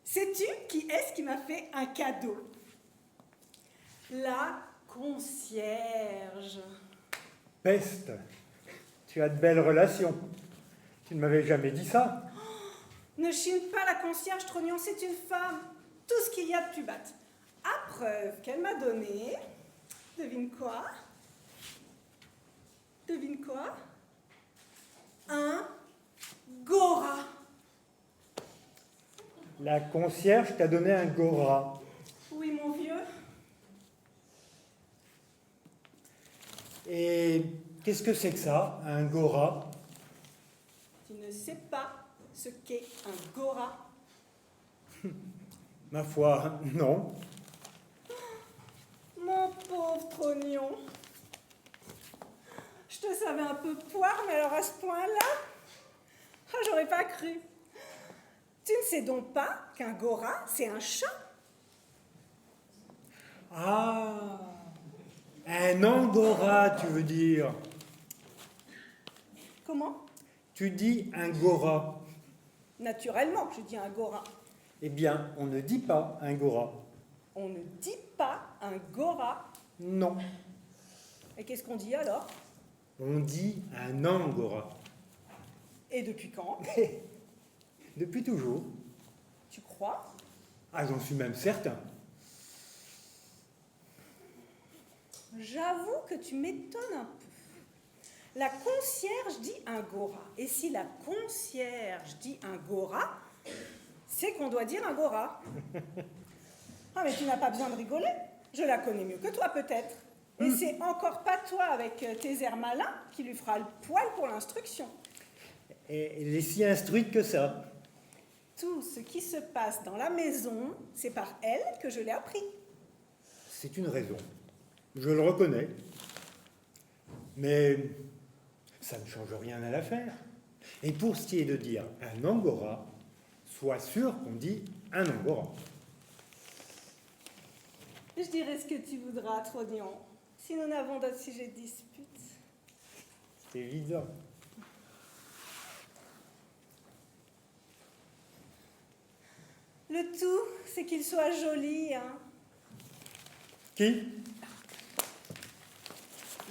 Sais-tu qui est-ce qui m'a fait un cadeau? La concierge. Peste, tu as de belles relations. Tu ne m'avais jamais dit ça. Ne chine pas la concierge, Trognon, c'est une femme. Tout ce qu'il y a de plus batte. À preuve qu'elle m'a donné... Devine quoi? Devine quoi? Un Gora. La concierge t'a donné un Gora. Oui, mon vieux. Et qu'est-ce que c'est que ça, un Gora? Tu ne sais pas ce qu'est un Gora? Ma foi, non. Mon pauvre Trognon. Je te savais un peu poire, mais alors à ce point-là, j'aurais pas cru. Tu ne sais donc pas qu'un Gora, c'est un chat? Ah, un Angora, tu veux dire. Comment? Tu dis un Gora. Naturellement, je dis un Gora. Eh bien, on ne dit pas un Gora. On ne dit pas un Gora. Non, Et qu'est-ce qu'on dit alors? on dit un Angora. Et depuis quand? Depuis toujours. Tu crois? Ah, j'en suis même certain. J'avoue que tu m'étonnes un peu. La concierge dit un Gora. Et si la concierge dit un Gora, c'est qu'on doit dire un Gora. Ah, mais tu n'as pas besoin de rigoler. Je la connais mieux que toi, peut-être. Et c'est encore pas toi, avec tes airs malins, qui lui fera le poil pour l'instruction. Et elle est si instruite que ça. Tout ce qui se passe dans la maison, c'est par elle que je l'ai appris. C'est une raison. Je le reconnais. Mais ça ne change rien à l'affaire. Et pour ce qui est de dire un Angora, sois sûr qu'on dit un Angora. Je dirai ce que tu voudras, Trognon, si nous n'avons d'autres sujets de dispute. C'est évident. Le tout, c'est qu'il soit joli, hein. Qui?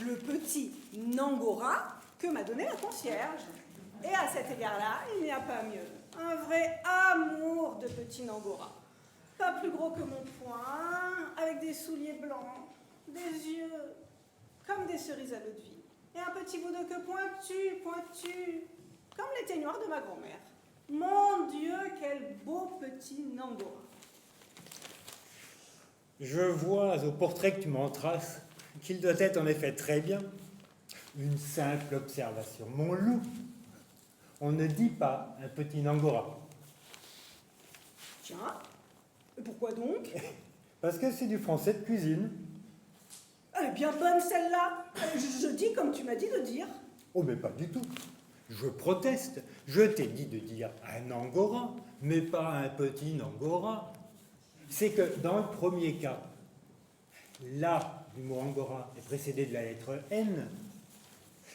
Le petit Nangora que m'a donné la concierge. Et à cet égard-là, il n'y a pas mieux. Un vrai amour de petit Nangora. Pas plus gros que mon poing, avec des souliers blancs, des yeux comme des cerises à l'eau de vie, et un petit bout de queue pointu, comme les teignoirs de ma grand-mère. Mon Dieu, quel beau petit Nangora. Je vois au portrait que tu m'en traces qu'il doit être en effet très bien. Une simple observation. Mon loup, on ne dit pas un petit Nangora. Tiens, et pourquoi donc? Parce que c'est du français de cuisine. Elle est bien bonne celle-là. Je dis comme tu m'as dit de dire. Oh, mais pas du tout. Je proteste. Je t'ai dit de dire un Angora, mais pas un petit Nangora. C'est que dans le premier cas, l'A du mot Angora est précédé de la lettre N,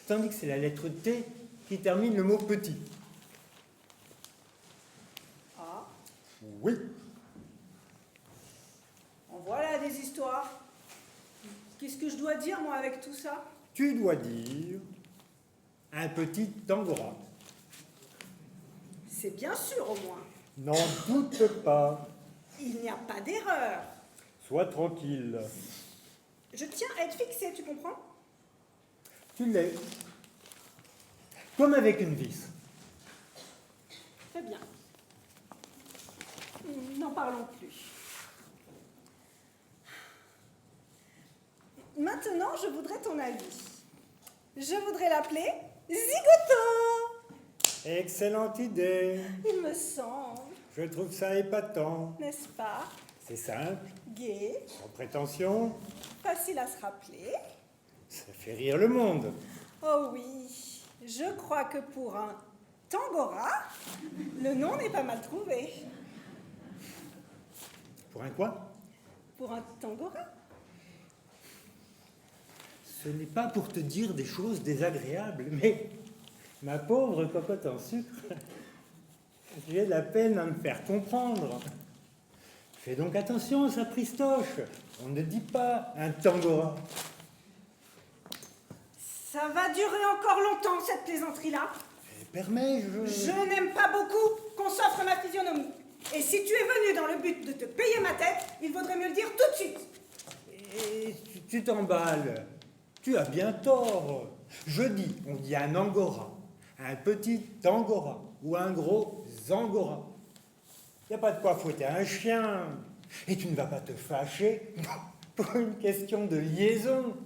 tandis que c'est la lettre T qui termine le mot petit. Ah, Oui. en voilà des histoires. Qu'est-ce que je dois dire, moi, avec tout ça? Tu dois dire un petit Angora. C'est bien sûr, au moins. N'en doute pas. Il n'y a pas d'erreur. Sois tranquille. Je tiens à être fixée, tu comprends? Tu l'es. Comme avec une vis. Très bien. N'en parlons plus. Maintenant, je voudrais ton avis. Je voudrais l'appeler Zigoto. Excellente idée. Il me semble, Je trouve ça épatant. n'est-ce pas? C'est simple, Gai, sans prétention. facile à se rappeler. Ça fait rire le monde. Oh oui, je crois que pour un Tangora, le nom n'est pas mal trouvé. Pour un quoi? Pour un Tangora? Ce n'est pas pour te dire des choses désagréables, mais ma pauvre cocotte en sucre, j'ai de la peine à me faire comprendre. Fais donc attention, ça pristoche. On ne dit pas un Tangora. Ça va durer encore longtemps, cette plaisanterie-là. Permets-je? Je n'aime pas beaucoup qu'on s'offre ma physionomie. Et si tu es venu dans le but de te payer ma tête, il vaudrait mieux le dire tout de suite. Et tu t'emballes. Tu as bien tort. Je dis, on dit un Angora, un petit Angora ou un gros Angora. Il n'y a pas de quoi fouetter un chien. Et tu ne vas pas te fâcher pour une question de liaison.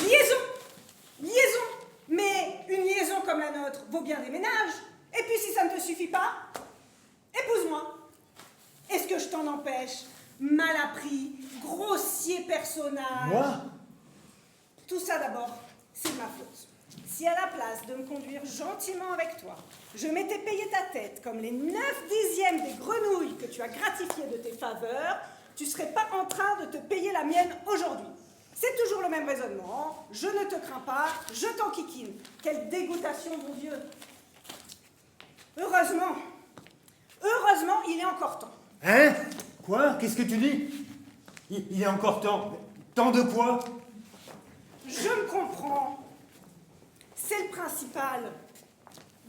Liaison! Liaison! Mais une liaison comme la nôtre vaut bien des ménages. Et puis si ça ne te suffit pas, épouse-moi. Est-ce que je t'en empêche? Mal appris, grossier personnage. Moi? Tout ça d'abord, c'est de ma faute. Si à la place de me conduire gentiment avec toi, je m'étais payé ta tête comme les 9/10 des grenouilles que tu as gratifiées de tes faveurs, tu serais pas en train de te payer la mienne aujourd'hui. C'est toujours le même raisonnement. Je ne te crains pas, je t'enquiquine. Quelle dégoûtation, mon Dieu. Heureusement, il est encore temps. Hein? Quoi? Qu'est-ce que tu dis? Il est encore temps. Temps de quoi? Je me comprends. C'est le principal.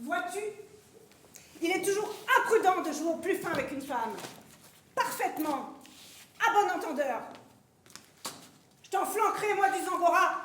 Vois-tu? Il est toujours imprudent de jouer au plus fin avec une femme. Parfaitement. À bon entendeur. Je t'en flanquerai, moi, du Zangora.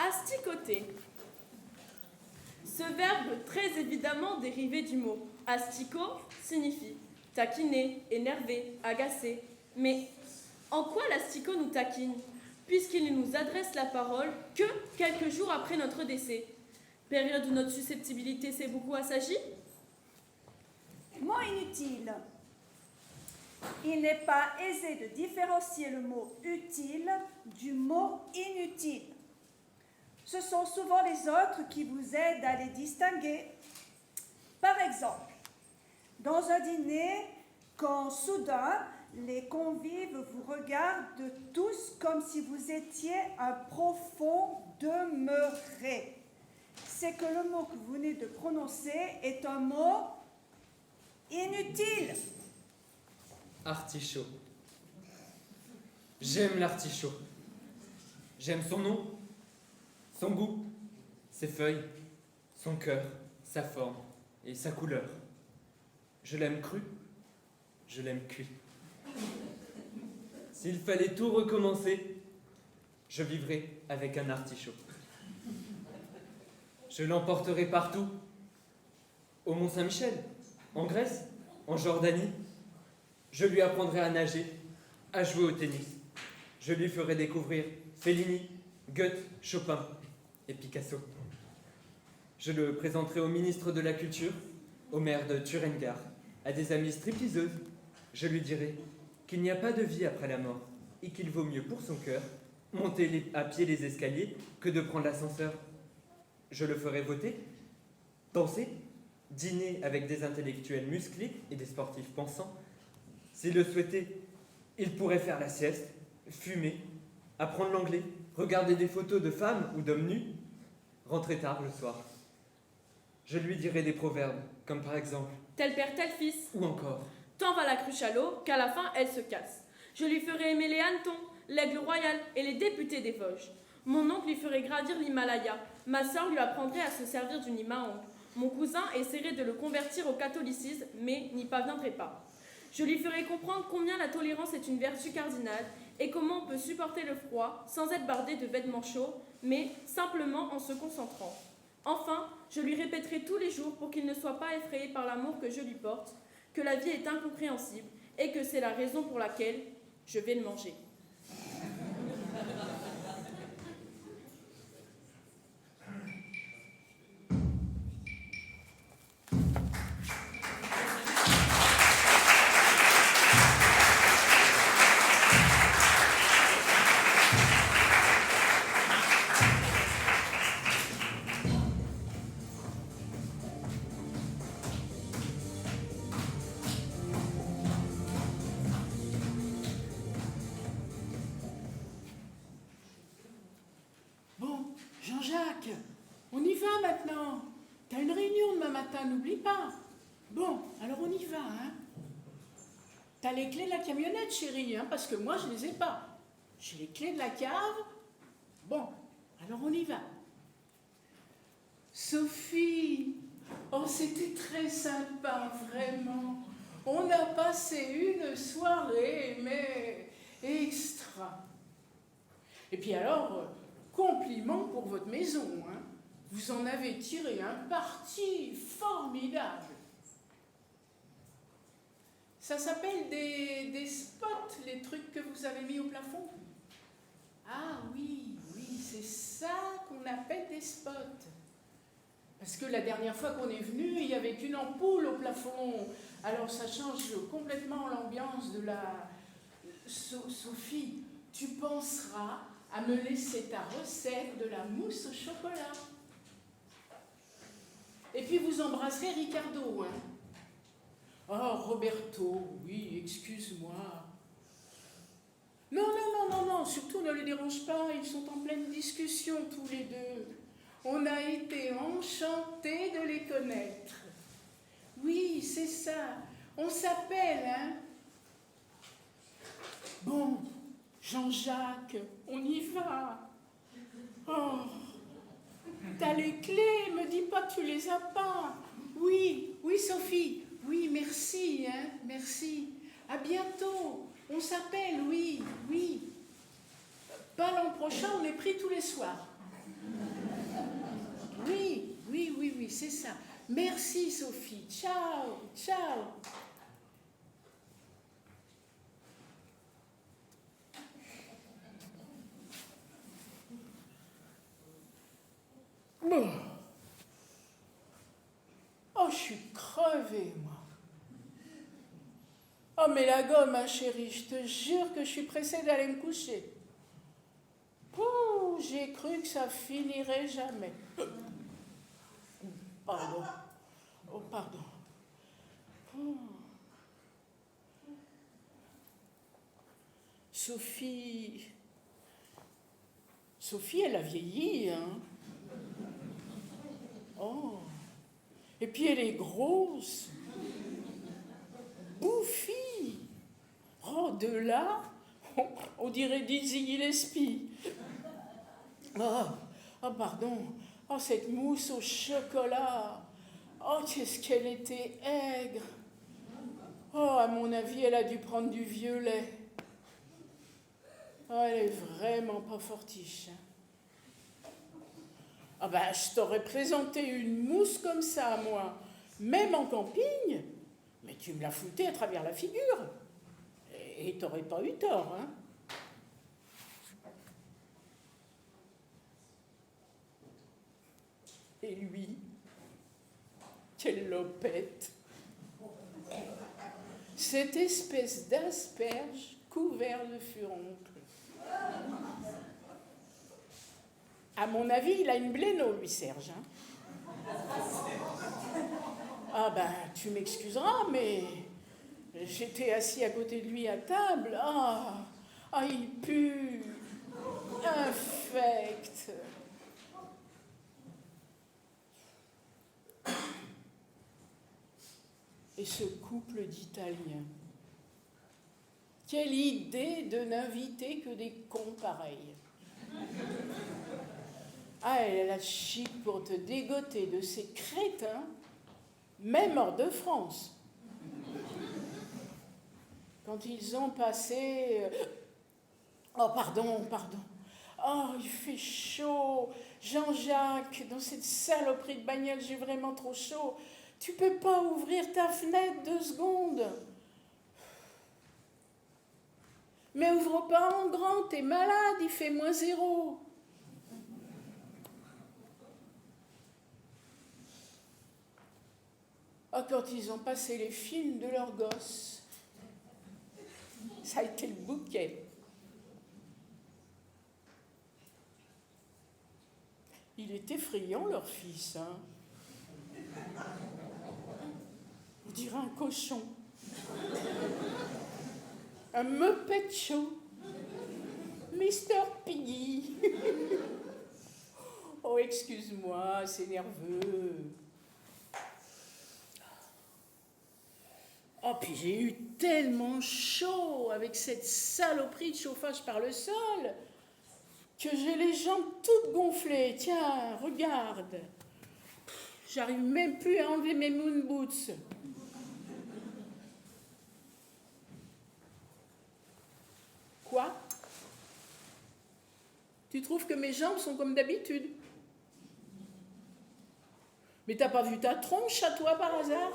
Asticoter. Ce verbe très évidemment dérivé du mot astico signifie taquiner, énerver, agacer. Mais en quoi l'asticot nous taquine, puisqu'il ne nous adresse la parole que quelques jours après notre décès? Période où notre susceptibilité s'est beaucoup assagie? Moins inutile. Il n'est pas aisé de différencier le mot utile du mot inutile. Ce sont souvent les autres qui vous aident à les distinguer. Par exemple, dans un dîner, quand soudain les convives vous regardent tous comme si vous étiez un profond demeuré, c'est que le mot que vous venez de prononcer est un mot inutile. Artichaut. J'aime l'artichaut. J'aime son nom, son goût, ses feuilles, son cœur, sa forme et sa couleur. Je l'aime cru, je l'aime cuit. S'il fallait tout recommencer, je vivrais avec un artichaut. Je l'emporterai partout, au Mont-Saint-Michel, en Grèce, en Jordanie. Je lui apprendrai à nager, à jouer au tennis. Je lui ferai découvrir Fellini, Goethe, Chopin et Picasso. Je le présenterai au ministre de la Culture, au maire de Thuringar, à des amies stripteaseuses. Je lui dirai qu'il n'y a pas de vie après la mort et qu'il vaut mieux pour son cœur monter à pied les escaliers que de prendre l'ascenseur. Je le ferai voter, danser, dîner avec des intellectuels musclés et des sportifs pensants. S'il le souhaitait, il pourrait faire la sieste, fumer, apprendre l'anglais, regarder des photos de femmes ou d'hommes nus, rentrer tard le soir. Je lui dirai des proverbes, comme par exemple « Tel père, tel fils » ou encore « Tant va la cruche à l'eau qu'à la fin elle se casse ». Je lui ferai aimer les hannetons, l'aigle royal et les députés des Vosges. Mon oncle lui ferait gravir l'Himalaya. Ma sœur lui apprendrait à se servir du Nimaong. Mon cousin essaierait de le convertir au catholicisme, mais n'y parviendrait pas. Je lui ferai comprendre combien la tolérance est une vertu cardinale et comment on peut supporter le froid sans être bardé de vêtements chauds, mais simplement en se concentrant. Enfin, je lui répéterai tous les jours pour qu'il ne soit pas effrayé par l'amour que je lui porte, que la vie est incompréhensible et que c'est la raison pour laquelle je vais le manger. Jean-Jacques, on y va maintenant. T'as une réunion demain matin, n'oublie pas. Bon, alors on y va, hein. T'as les clés de la camionnette, chérie, hein, parce que moi, je les ai pas. J'ai les clés de la cave. Bon, alors on y va. Sophie, oh, c'était très sympa, vraiment. On a passé une soirée, mais extra. Et puis alors... compliment pour votre maison, hein. Vous en avez tiré un parti formidable. Ça s'appelle des spots, les trucs que vous avez mis au plafond? Ah oui, c'est ça qu'on appelle des spots. Parce que la dernière fois qu'on est venu, il n'y avait qu'une ampoule au plafond. Alors ça change complètement l'ambiance de la... Sophie, tu penseras à me laisser ta recette de la mousse au chocolat. Et puis vous embrasserez Ricardo, hein. Oh, Roberto, oui, excuse-moi. Non, surtout ne les dérange pas, ils sont en pleine discussion tous les deux. On a été enchantés de les connaître. Oui, c'est ça, on s'appelle, hein. Bon, Jean-Jacques, on y va. Oh, t'as les clés, me dis pas que tu les as pas. Oui, Sophie, oui, merci, hein, merci. À bientôt, on s'appelle, oui. Pas l'an prochain, on est pris tous les soirs. Oui, c'est ça. Merci, Sophie, ciao. Bon. Oh, je suis crevée, moi. Oh, mais la gomme, ma chérie, je te jure que je suis pressée d'aller me coucher. Pouh, j'ai cru que ça finirait jamais. Pardon. Oh, pardon. Pouh. Sophie, elle a vieilli, hein. Oh. Et puis elle est grosse. Bouffie. Oh, de là, on dirait Dizzy Gillespie. Oh, pardon. Oh, cette mousse au chocolat. Oh, qu'est-ce qu'elle était aigre. Oh, à mon avis, elle a dû prendre du vieux lait. Oh, elle est vraiment pas fortiche. Ah ben, je t'aurais présenté une mousse comme ça, moi, même en camping, mais tu me la foutais à travers la figure. Et t'aurais pas eu tort, hein. Et lui, quelle lopette. Cette espèce d'asperge couvert de furoncle. À mon avis, il a une bléno, lui, Serge. Hein. Ah ben, tu m'excuseras, mais j'étais assis à côté de lui à table. Ah, il pue. Infect. Et ce couple d'Italiens. Quelle idée de n'inviter que des cons pareils. Ah, elle a la chic pour te dégoter de ces crétins, même hors de France. Quand ils ont passé... Oh, pardon. Oh, il fait chaud. Jean-Jacques, dans cette saloperie de bagnole, j'ai vraiment trop chaud. Tu peux pas ouvrir ta fenêtre 2 secondes. Mais ouvre pas en grand, t'es malade, il fait -0. Ah, quand ils ont passé les films de leurs gosses, ça a été le bouquet. Il est effrayant, leur fils, hein. On dirait un cochon. Un Muppet Show. Mr. Piggy. Oh, excuse-moi, c'est nerveux. Oh, puis j'ai eu tellement chaud avec cette saloperie de chauffage par le sol que j'ai les jambes toutes gonflées. Tiens, regarde. J'arrive même plus à enlever mes moon boots. Quoi? Tu trouves que mes jambes sont comme d'habitude? Mais t'as pas vu ta tronche à toi par hasard?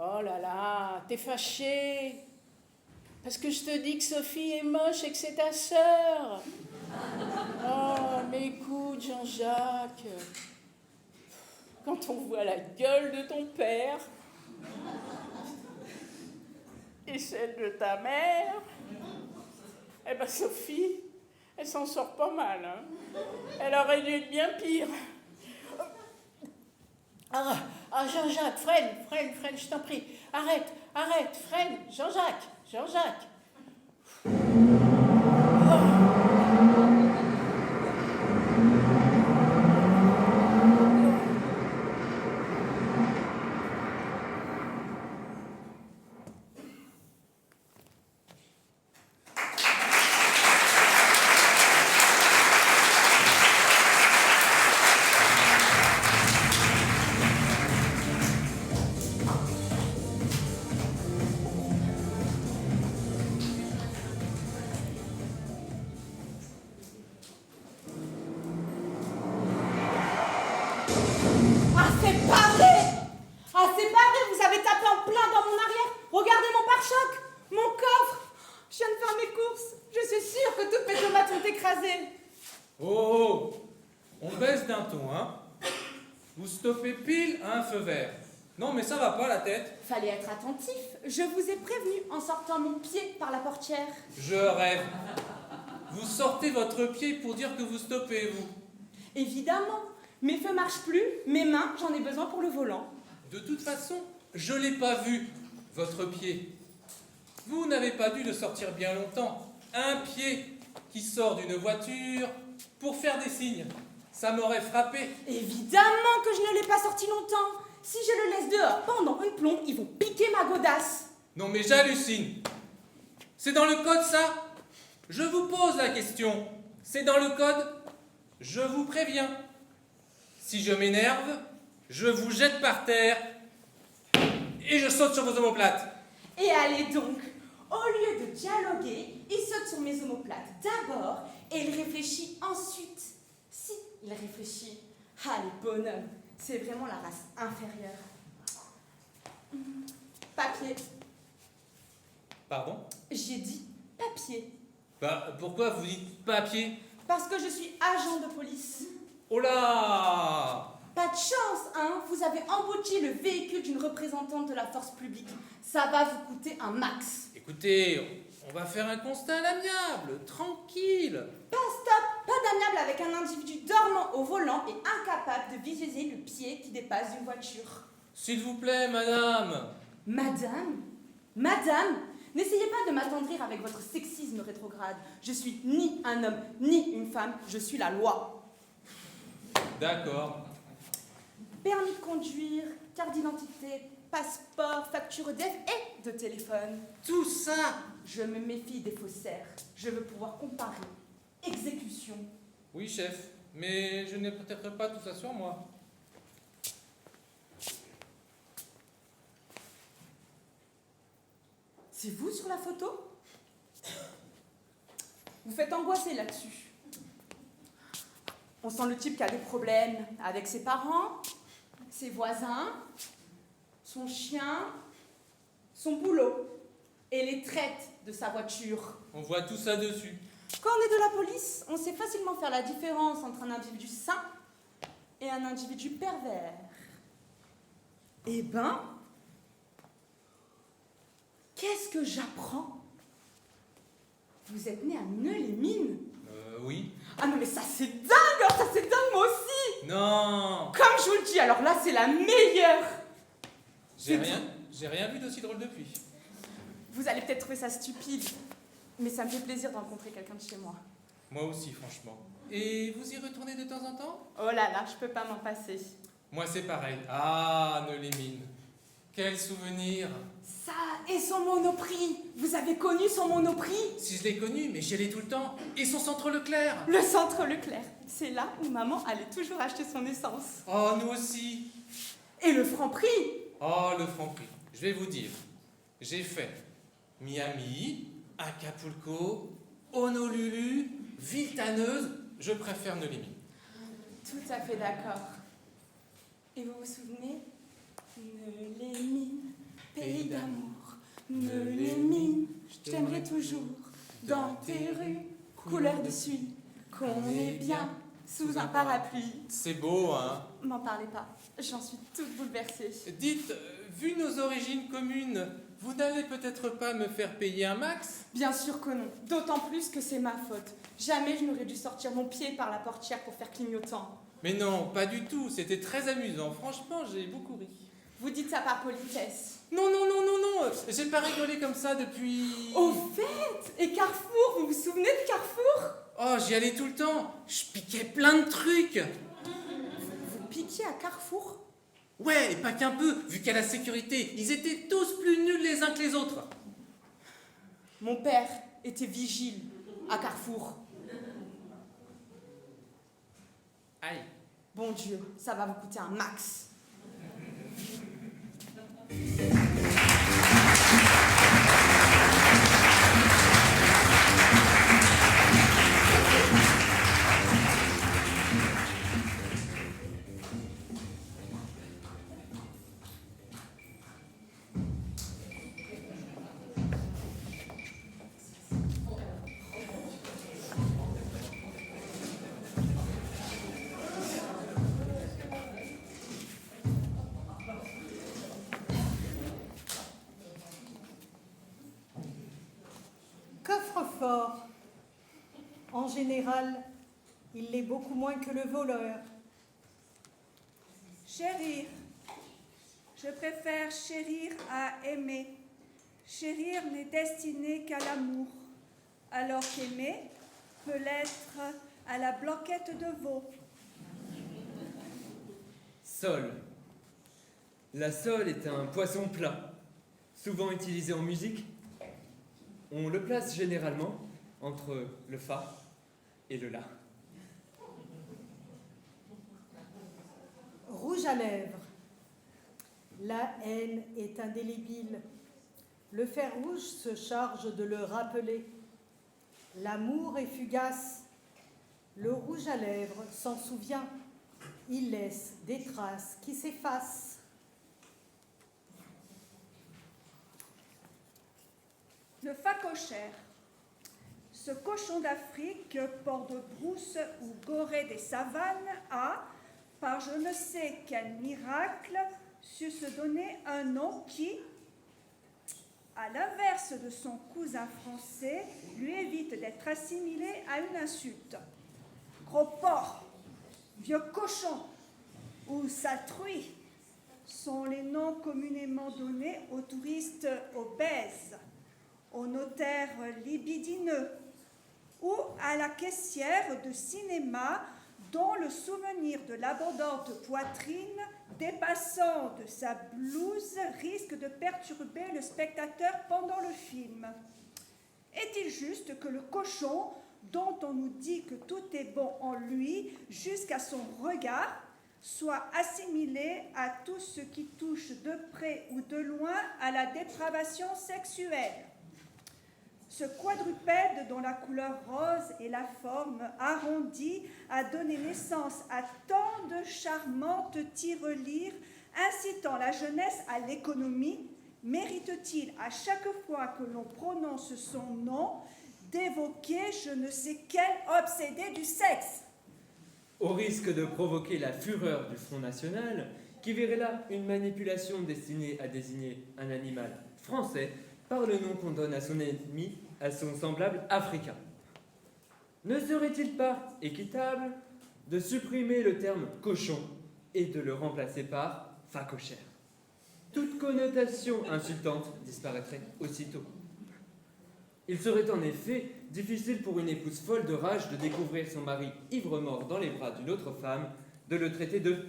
Oh là là, t'es fâchée parce que je te dis que Sophie est moche et que c'est ta sœur. Oh, mais écoute, Jean-Jacques, quand on voit la gueule de ton père et celle de ta mère, eh ben Sophie, elle s'en sort pas mal, hein. Elle aurait dû être bien pire. Ah, Jean-Jacques, freine, je t'en prie. Arrête, freine, Jean-Jacques. Vous avez tapé en plein dans mon arrière. Regardez mon pare-choc, mon coffre. Je viens de faire mes courses. Je suis sûre que toutes mes tomates sont écrasées. Oh, on baisse d'un ton, hein. Vous stoppez pile à un feu vert. Non mais ça va pas la tête. Fallait être attentif. Je vous ai prévenu en sortant mon pied par la portière. Je rêve. Vous sortez votre pied pour dire que vous stoppez, vous. Évidemment. Mes feux marchent plus, mes mains, j'en ai besoin pour le volant. De toute façon, je l'ai pas vu, votre pied. Vous n'avez pas dû le sortir bien longtemps. Un pied qui sort d'une voiture pour faire des signes. Ça m'aurait frappé. Évidemment que je ne l'ai pas sorti longtemps. Si je le laisse dehors pendant une plombe, ils vont piquer ma godasse. Non mais j'hallucine. C'est dans le code ça? Je vous pose la question. C'est dans le code? Je vous préviens. Si je m'énerve, je vous jette par terre et je saute sur vos omoplates. Et allez donc, au lieu de dialoguer, il saute sur mes omoplates d'abord et il réfléchit ensuite. Si, il réfléchit. Ah, les bonhommes, c'est vraiment la race inférieure. Papier. Pardon? J'ai dit papier. Bah pourquoi vous dites papier? Parce que je suis agent de police. Oh là! Pas de chance, hein? Vous avez embouti le véhicule d'une représentante de la force publique. Ça va vous coûter un max. Écoutez, on va faire un constat à l'amiable, tranquille. Pas stop, pas d'amiable avec un individu dormant au volant et incapable de viser le pied qui dépasse d'une voiture. S'il vous plaît, madame. Madame? Madame? N'essayez pas de m'attendrir avec votre sexisme rétrograde. Je suis ni un homme, ni une femme, je suis la loi. D'accord. Permis de conduire, carte d'identité, passeport, facture EDF et de téléphone. Tout ça! Je me méfie des faussaires. Je veux pouvoir comparer. Exécution. Oui, chef, mais je n'ai peut-être pas tout ça sur moi. C'est vous sur la photo? Vous faites angoisser là-dessus. On sent le type qui a des problèmes avec ses parents, ses voisins, son chien, son boulot et les traites de sa voiture. On voit tout ça dessus. Quand on est de la police, on sait facilement faire la différence entre un individu sain et un individu pervers. Eh ben, qu'est-ce que j'apprends? Vous êtes né à Meulles-les-Mines? Oui. Ah non mais ça c'est dingue, ça c'est dingue moi aussi. Non. Comme je vous le dis, alors là c'est la meilleure. J'ai rien vu d'aussi drôle depuis. Vous allez peut-être trouver ça stupide, mais ça me fait plaisir de rencontrer quelqu'un de chez moi. Moi aussi, franchement. Et vous y retournez de temps en temps? Oh là là, je peux pas m'en passer. Moi c'est pareil. Ah, Meulles-les-Mines. Quel souvenir. Ça et son Monoprix. Vous avez connu son Monoprix? Si je l'ai connu, mais j'y allais tout le temps. Et son centre Leclerc. Le centre Leclerc. C'est là où maman allait toujours acheter son essence. Oh, nous aussi. Et le Franprix. Oh, le Franprix. Je vais vous dire. J'ai fait Miami, Acapulco, Honolulu, Villetaneuse. Je préfère Meulles-les-Mines. Tout à fait d'accord. Et vous vous souvenez? Meulles-les-Mines, pays d'amour. Meulles-les-Mines, je t'aimerai toujours. Dans tes rues, couleur de suie, qu'on est bien sous un parapluie. C'est beau, hein? M'en parlez pas, j'en suis toute bouleversée. Dites, vu nos origines communes, vous n'allez peut-être pas me faire payer un max? Bien sûr que non, d'autant plus que c'est ma faute. Jamais je n'aurais dû sortir mon pied par la portière pour faire clignotant. Mais non, pas du tout, c'était très amusant. Franchement, j'ai beaucoup ri. Vous dites ça par politesse. Non, j'ai pas rigolé comme ça depuis... Au fait, et Carrefour, vous vous souvenez de Carrefour? Oh, j'y allais tout le temps. Je piquais plein de trucs. Vous piquiez à Carrefour? Ouais, et pas qu'un peu, vu qu'à la sécurité, ils étaient tous plus nuls les uns que les autres. Mon père était vigile à Carrefour. Aïe. Bon Dieu, ça va vous coûter un max. coffre-fort. En général, il l'est beaucoup moins que le voleur. Chérir. Je préfère chérir à aimer. Chérir n'est destiné qu'à l'amour, alors qu'aimer peut l'être à la blanquette de veau. Sol. La sole est un poisson plat, souvent utilisé en musique. On le place généralement entre le fa et le la. Rouge à lèvres. La haine est indélébile. Le fer rouge se charge de le rappeler. L'amour est fugace. Le rouge à lèvres s'en souvient. Il laisse des traces qui s'effacent. Le phacochère. Ce cochon d'Afrique, port de brousse ou goré des savanes, a, par je ne sais quel miracle, su se donner un nom qui, à l'inverse de son cousin français, lui évite d'être assimilé à une insulte. Gros porc, vieux cochon ou sale truie sont les noms communément donnés aux touristes obèses, aux notaires libidineux ou à la caissière de cinéma dont le souvenir de l'abondante poitrine dépassant de sa blouse risque de perturber le spectateur pendant le film. Est-il juste que le cochon, dont on nous dit que tout est bon en lui jusqu'à son regard, soit assimilé à tout ce qui touche de près ou de loin à la dépravation sexuelle? Ce quadrupède dont la couleur rose et la forme arrondie a donné naissance à tant de charmantes tirelires incitant la jeunesse à l'économie, mérite-t-il à chaque fois que l'on prononce son nom d'évoquer je ne sais quel obsédé du sexe? Au risque de provoquer la fureur du Front National, qui verrait là une manipulation destinée à désigner un animal français par le nom qu'on donne à son ennemi, à son semblable africain. Ne serait-il pas équitable de supprimer le terme cochon et de le remplacer par phacochère? Toute connotation insultante disparaîtrait aussitôt. Il serait en effet difficile pour une épouse folle de rage de découvrir son mari ivre-mort dans les bras d'une autre femme, de le traiter de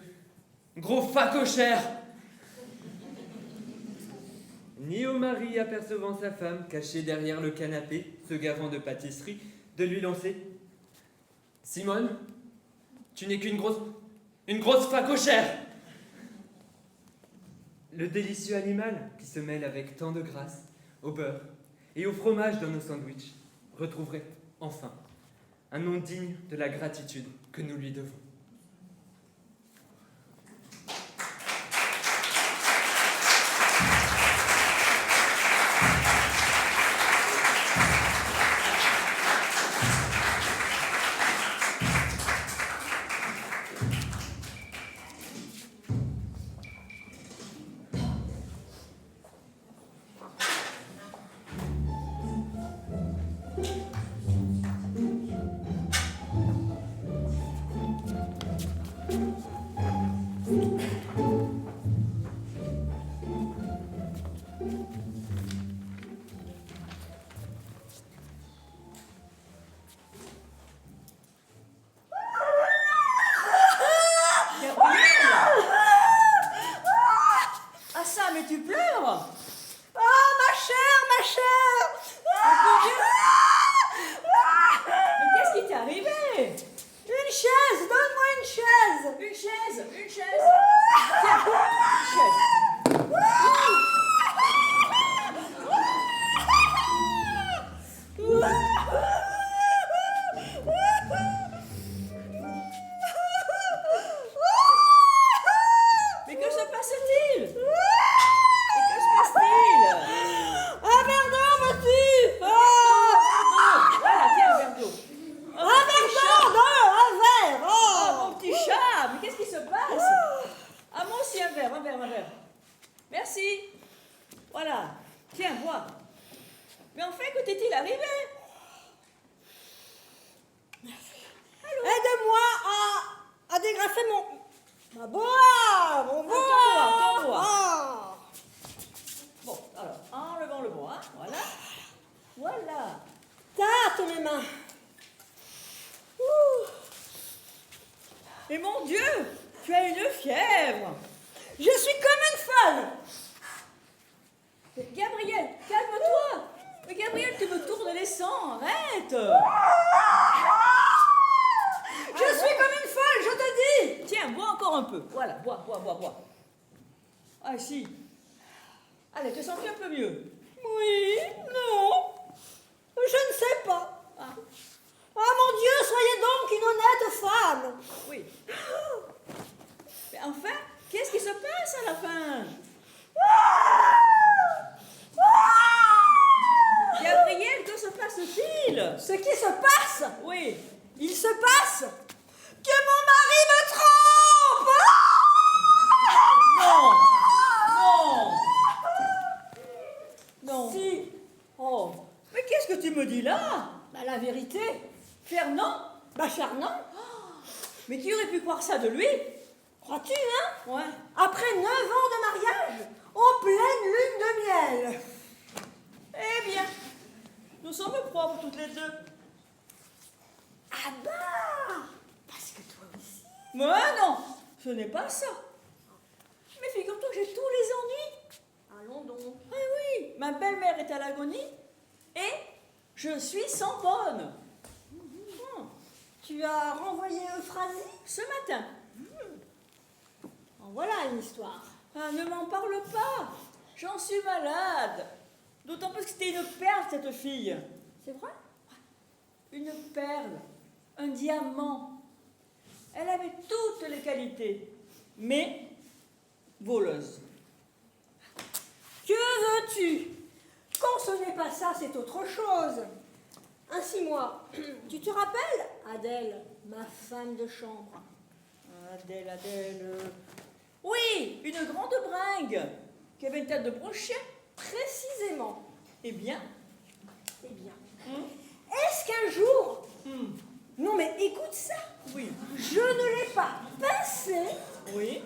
gros phacochère. Ni au mari apercevant sa femme cachée derrière le canapé, se gavant de pâtisserie, de lui lancer « Simone, tu n'es qu'une grosse phacochère !» Le délicieux animal qui se mêle avec tant de grâce au beurre et au fromage dans nos sandwichs retrouverait enfin un nom digne de la gratitude que nous lui devons. arriver. Aide-moi à dégrafer ma bois, mon bois. Ton bois. Ah. Bon, alors, enlevons le bois, voilà. Voilà. Tarte mes mains. Et mon Dieu, tu as une fièvre. Je suis comme une folle. Gabriel, calme-toi. Mais Gabriel, tu me tournes les sangs, arrête. Je suis comme une folle, je te dis. Tiens, bois encore un peu. Voilà, bois. Ah si. Allez, te sens-tu un peu mieux? Oui, non, je ne sais pas. Ah, mon Dieu, soyez donc une honnête femme. oui. Mais enfin, qu'est-ce qui se passe à la fin? Gabriel, que se passe-t-il? Ce qui se passe, Oui. il se passe que mon mari me trompe. Non. Si. Oh, mais qu'est-ce que tu me dis là? Bah, la vérité, Fernand? Fernand, Mais qui aurait pu croire ça de lui? crois-tu, hein? Ouais. Après 9 ans de mariage, en pleine lune de miel. Eh bien, nous sommes propres toutes les deux. Ah bah, parce que toi aussi. Mais non, ce n'est pas ça. Mais figure-toi que j'ai tous les ennuis. Allons donc. Ah oui, ma belle-mère est à l'agonie et je suis sans bonne. Tu as renvoyé Euphrasie? Ce matin. En voilà une histoire. Ah, ne m'en parle pas. J'en suis malade. D'autant plus que c'était une perle, cette fille. C'est vrai? Une perle, un diamant. Elle avait toutes les qualités, mais voleuse. Que veux-tu? Quand ce n'est pas ça, c'est autre chose. Ainsi, moi, tu te rappelles, Adèle, ma femme de chambre? Adèle. Oui, une grande bringue qui avait une tête de brochet. Précisément. Eh bien, Est-ce qu'un jour... Non mais écoute ça. oui, Je ne l'ai pas pincé oui,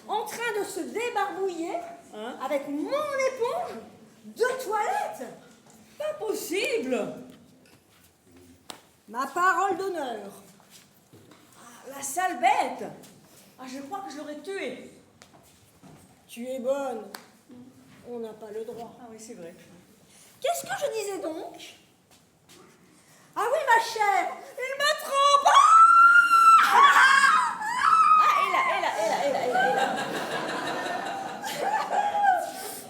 en train de se débarbouiller hein? avec mon éponge de toilette. Pas possible. Ma parole d'honneur. La sale bête. Ah, je crois que je l'aurais tuée. Tu es bonne. On n'a pas le droit. Ah oui, c'est vrai. Qu'est-ce que je disais donc? Ah oui, ma chère, il me trompe. Ah, et là.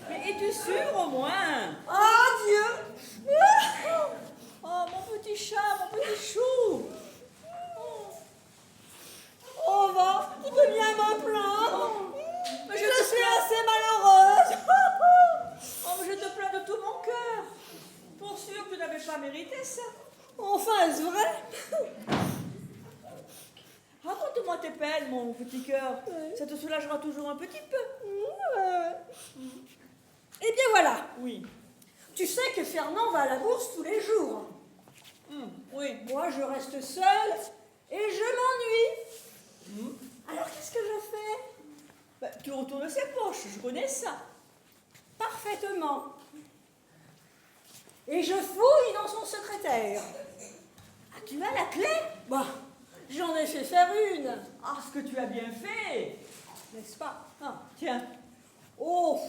Mais es-tu sûre au moins? Oh Dieu. Oh, mon petit chat, mon petit chou. Oh va, tu peux bien me plaindre. Mais Je suis assez malheureuse. Oh, mais je te plains de tout mon cœur. Pour sûr que tu n'avais pas mérité ça. Enfin, est-ce vrai? Raconte-moi tes peines, mon petit cœur. Ça te soulagera toujours un petit peu. Eh bien voilà. Oui. Tu sais que Fernand va à la bourse tous les jours. Oui. Moi, je reste seule et je m'ennuie. Alors, qu'est-ce que je fais? Bah, tu retournes ses poches, je connais ça. Parfaitement. Et je fouille dans son secrétaire. Ah, tu as la clé? Bah, j'en ai fait faire une, Ah, ce que tu as bien fait. n'est-ce pas? Ah, tiens, Oh,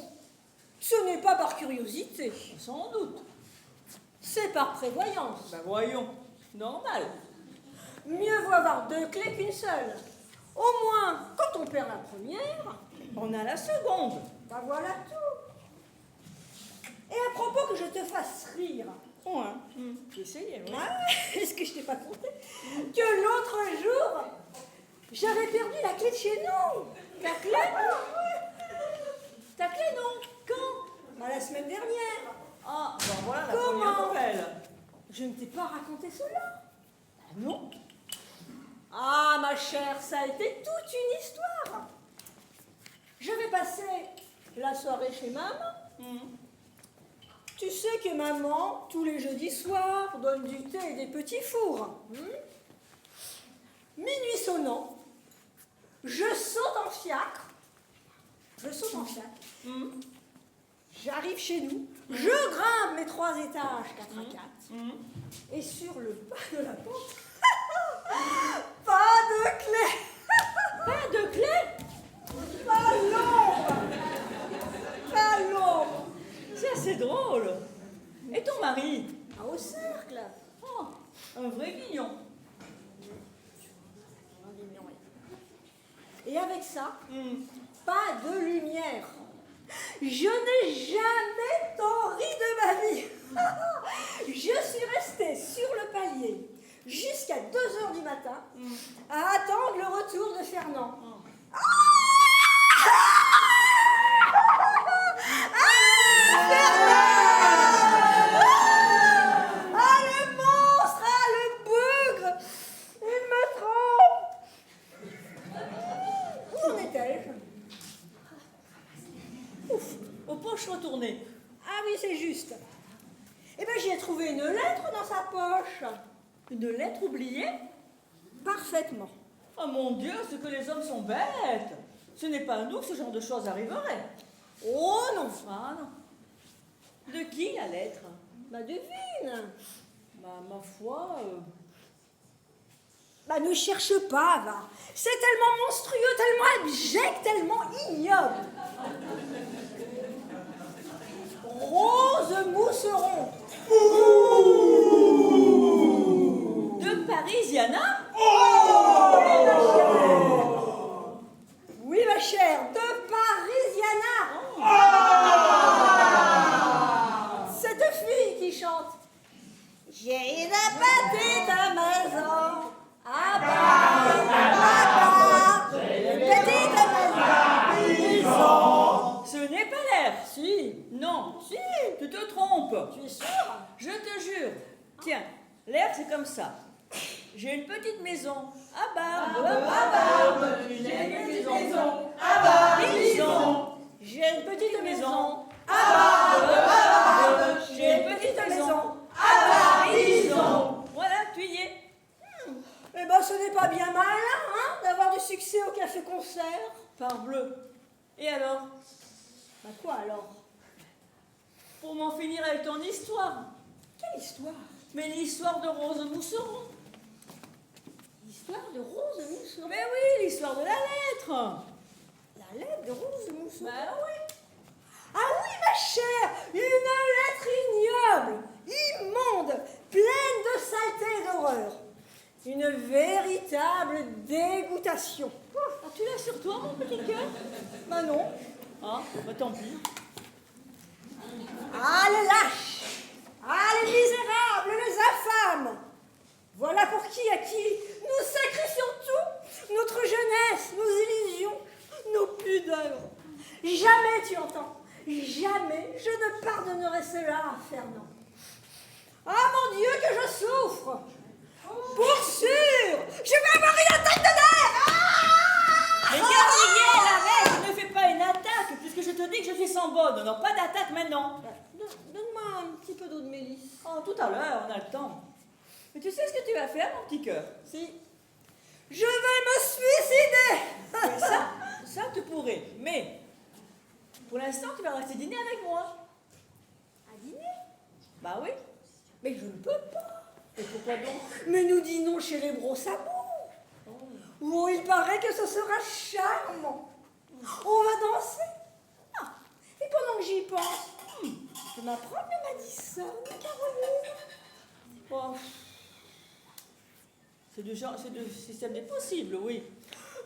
ce n'est pas par curiosité, sans doute. c'est par prévoyance. Ben voyons, normal. Mieux vaut avoir 2 clés qu'une seule. Au moins, quand on perd la première, On a la seconde. bah voilà tout. Et à propos que je te fasse rire, Ouais. J'ai essayé, oui. est-ce que je t'ai pas conté que l'autre jour, j'avais perdu la clé de chez nous. Ta clé? Ta clé, non? Quand? Bah, la semaine dernière. Ah, bon voilà la Comment? première nouvelle. Je ne t'ai pas raconté cela. Ah, non. Ah, ma chère, ça a été toute une histoire. Je vais passer la soirée chez maman. Tu sais que maman, tous les jeudis soirs, donne du thé et des petits fours. Minuit sonnant, je saute en fiacre. J'arrive chez nous, je grimpe mes 3 étages 4 à 4, et sur le bas de la porte, pas de clé. Pas de clé? Pas l'ombre. Pas l'ombre. C'est assez drôle. Et ton mari? Au cercle. Oh, un vrai guignon. Et avec ça, pas de lumière. Je n'ai jamais tant ri de ma vie. Je suis restée sur le palier jusqu'à 2h du matin à attendre le retour de Fernand. Le monstre, le bougre, il me trompe. Où en étais-je? Ouf, aux poches retournées. Ah oui, c'est juste. Eh bien, j'ai trouvé une lettre dans sa poche. Une lettre oubliée? Parfaitement. Oh mon Dieu, ce que les hommes sont bêtes. Ce n'est pas à nous que ce genre de choses arriverait. Oh non. Ah non. De qui la lettre? Bah devine. Bah ma foi... Bah ne cherche pas, va. C'est tellement monstrueux, tellement abject, tellement ignoble. Rose Mousseron. De Parisiana? Oui, ma chère, de Parisiana. Cette fille qui chante. J'ai une petite maison à Paris, petite maison. Ce n'est pas l'air, si. Non, si, tu te trompes. Tu es sûre? Je te jure. Tiens, l'air c'est comme ça. J'ai une petite maison à Barbe, j'ai une petite maison à Barbizon. J'ai une petite maison à Barbe, j'ai une petite maison à Barbizon. Voilà, tu y es. Eh ben, ce n'est pas bien mal, hein, d'avoir du succès au café-concert. Parbleu. Et alors? Bah quoi alors? Pour m'en finir avec ton histoire. Quelle histoire? Mais l'histoire de Rose Mousseron. L'histoire de Rose Mousseron? Mais oui, l'histoire de la lettre. La lettre de Rose Mousseron? Bah oui. Ah oui, ma chère, une lettre ignoble, immonde, pleine de saleté et d'horreur. Une véritable dégoûtation. Ah, tu l'as sur toi, mon petit cœur? Bah non. Ah, bah tant pis. Ah, les lâches! Ah, les misérables, les infâmes! Voilà pour qui, à qui nous sacrifions tout, notre jeunesse, nos illusions, nos pudeurs. Jamais, tu entends, jamais je ne pardonnerai cela à Fernand. Ah, mon Dieu, que je souffre! Pour sûr, je vais avoir une attaque de nerfs! Mais Gabriel, arrête, ne fais pas une attaque, puisque je te dis que je suis sans bonne. Non, pas d'attaque maintenant. Donne-moi un petit peu d'eau de mélisse. Oh, tout à l'heure, on a le temps. Mais tu sais ce que tu vas faire, mon petit cœur? Si. Je vais me suicider! Mais ça, tu pourrais. Mais, pour l'instant, tu vas rester dîner avec moi. À dîner? Bah oui. Mais je ne peux pas. Et pourquoi donc? Mais nous dînons chez les Brossabous. Oh, il paraît que ce sera charmant. On va danser. Ah, et pendant que j'y pense, je peux m'apprendre le Madison, Caroline. Oh. C'est du système des possibles, oui.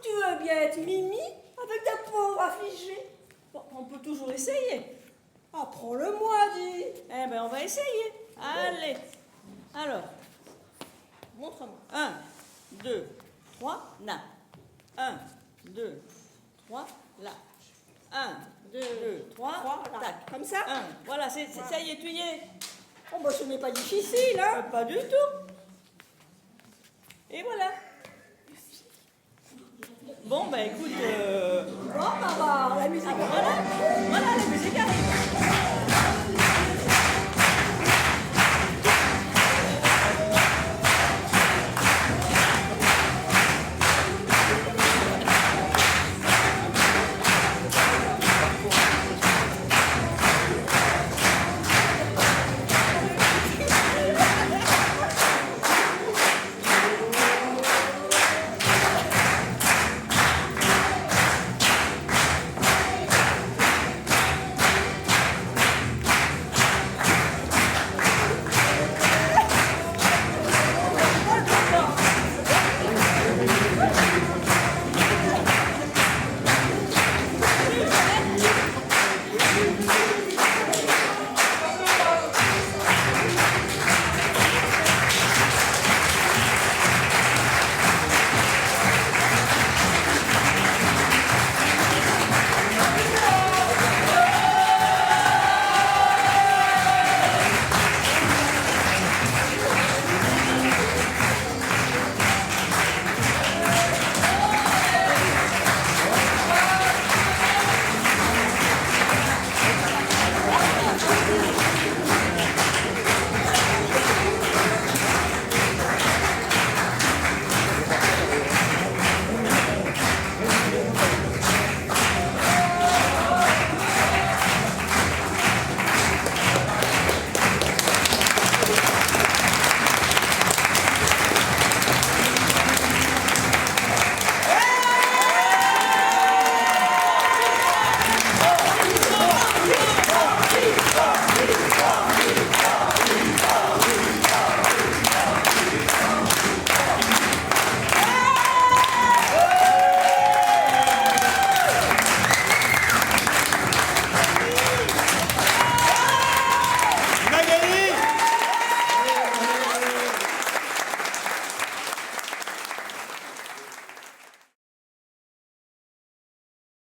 Tu veux bien être Mimi avec ta pauvre affligée? Bon, on peut toujours essayer. Apprends-le-moi, dis. Eh ben, on va essayer. Allez. Alors, Montre-moi. 1, 2, 3, na. 1, 2, 3, là. 1, 2, 3, tac. Comme ça? 1, voilà, ça y est, tu y es. Oh, bah, ce n'est pas difficile, hein? Pas du tout. Et voilà. Bon, bah écoute... Bon, bah, la musique. Voilà, la musique arrive.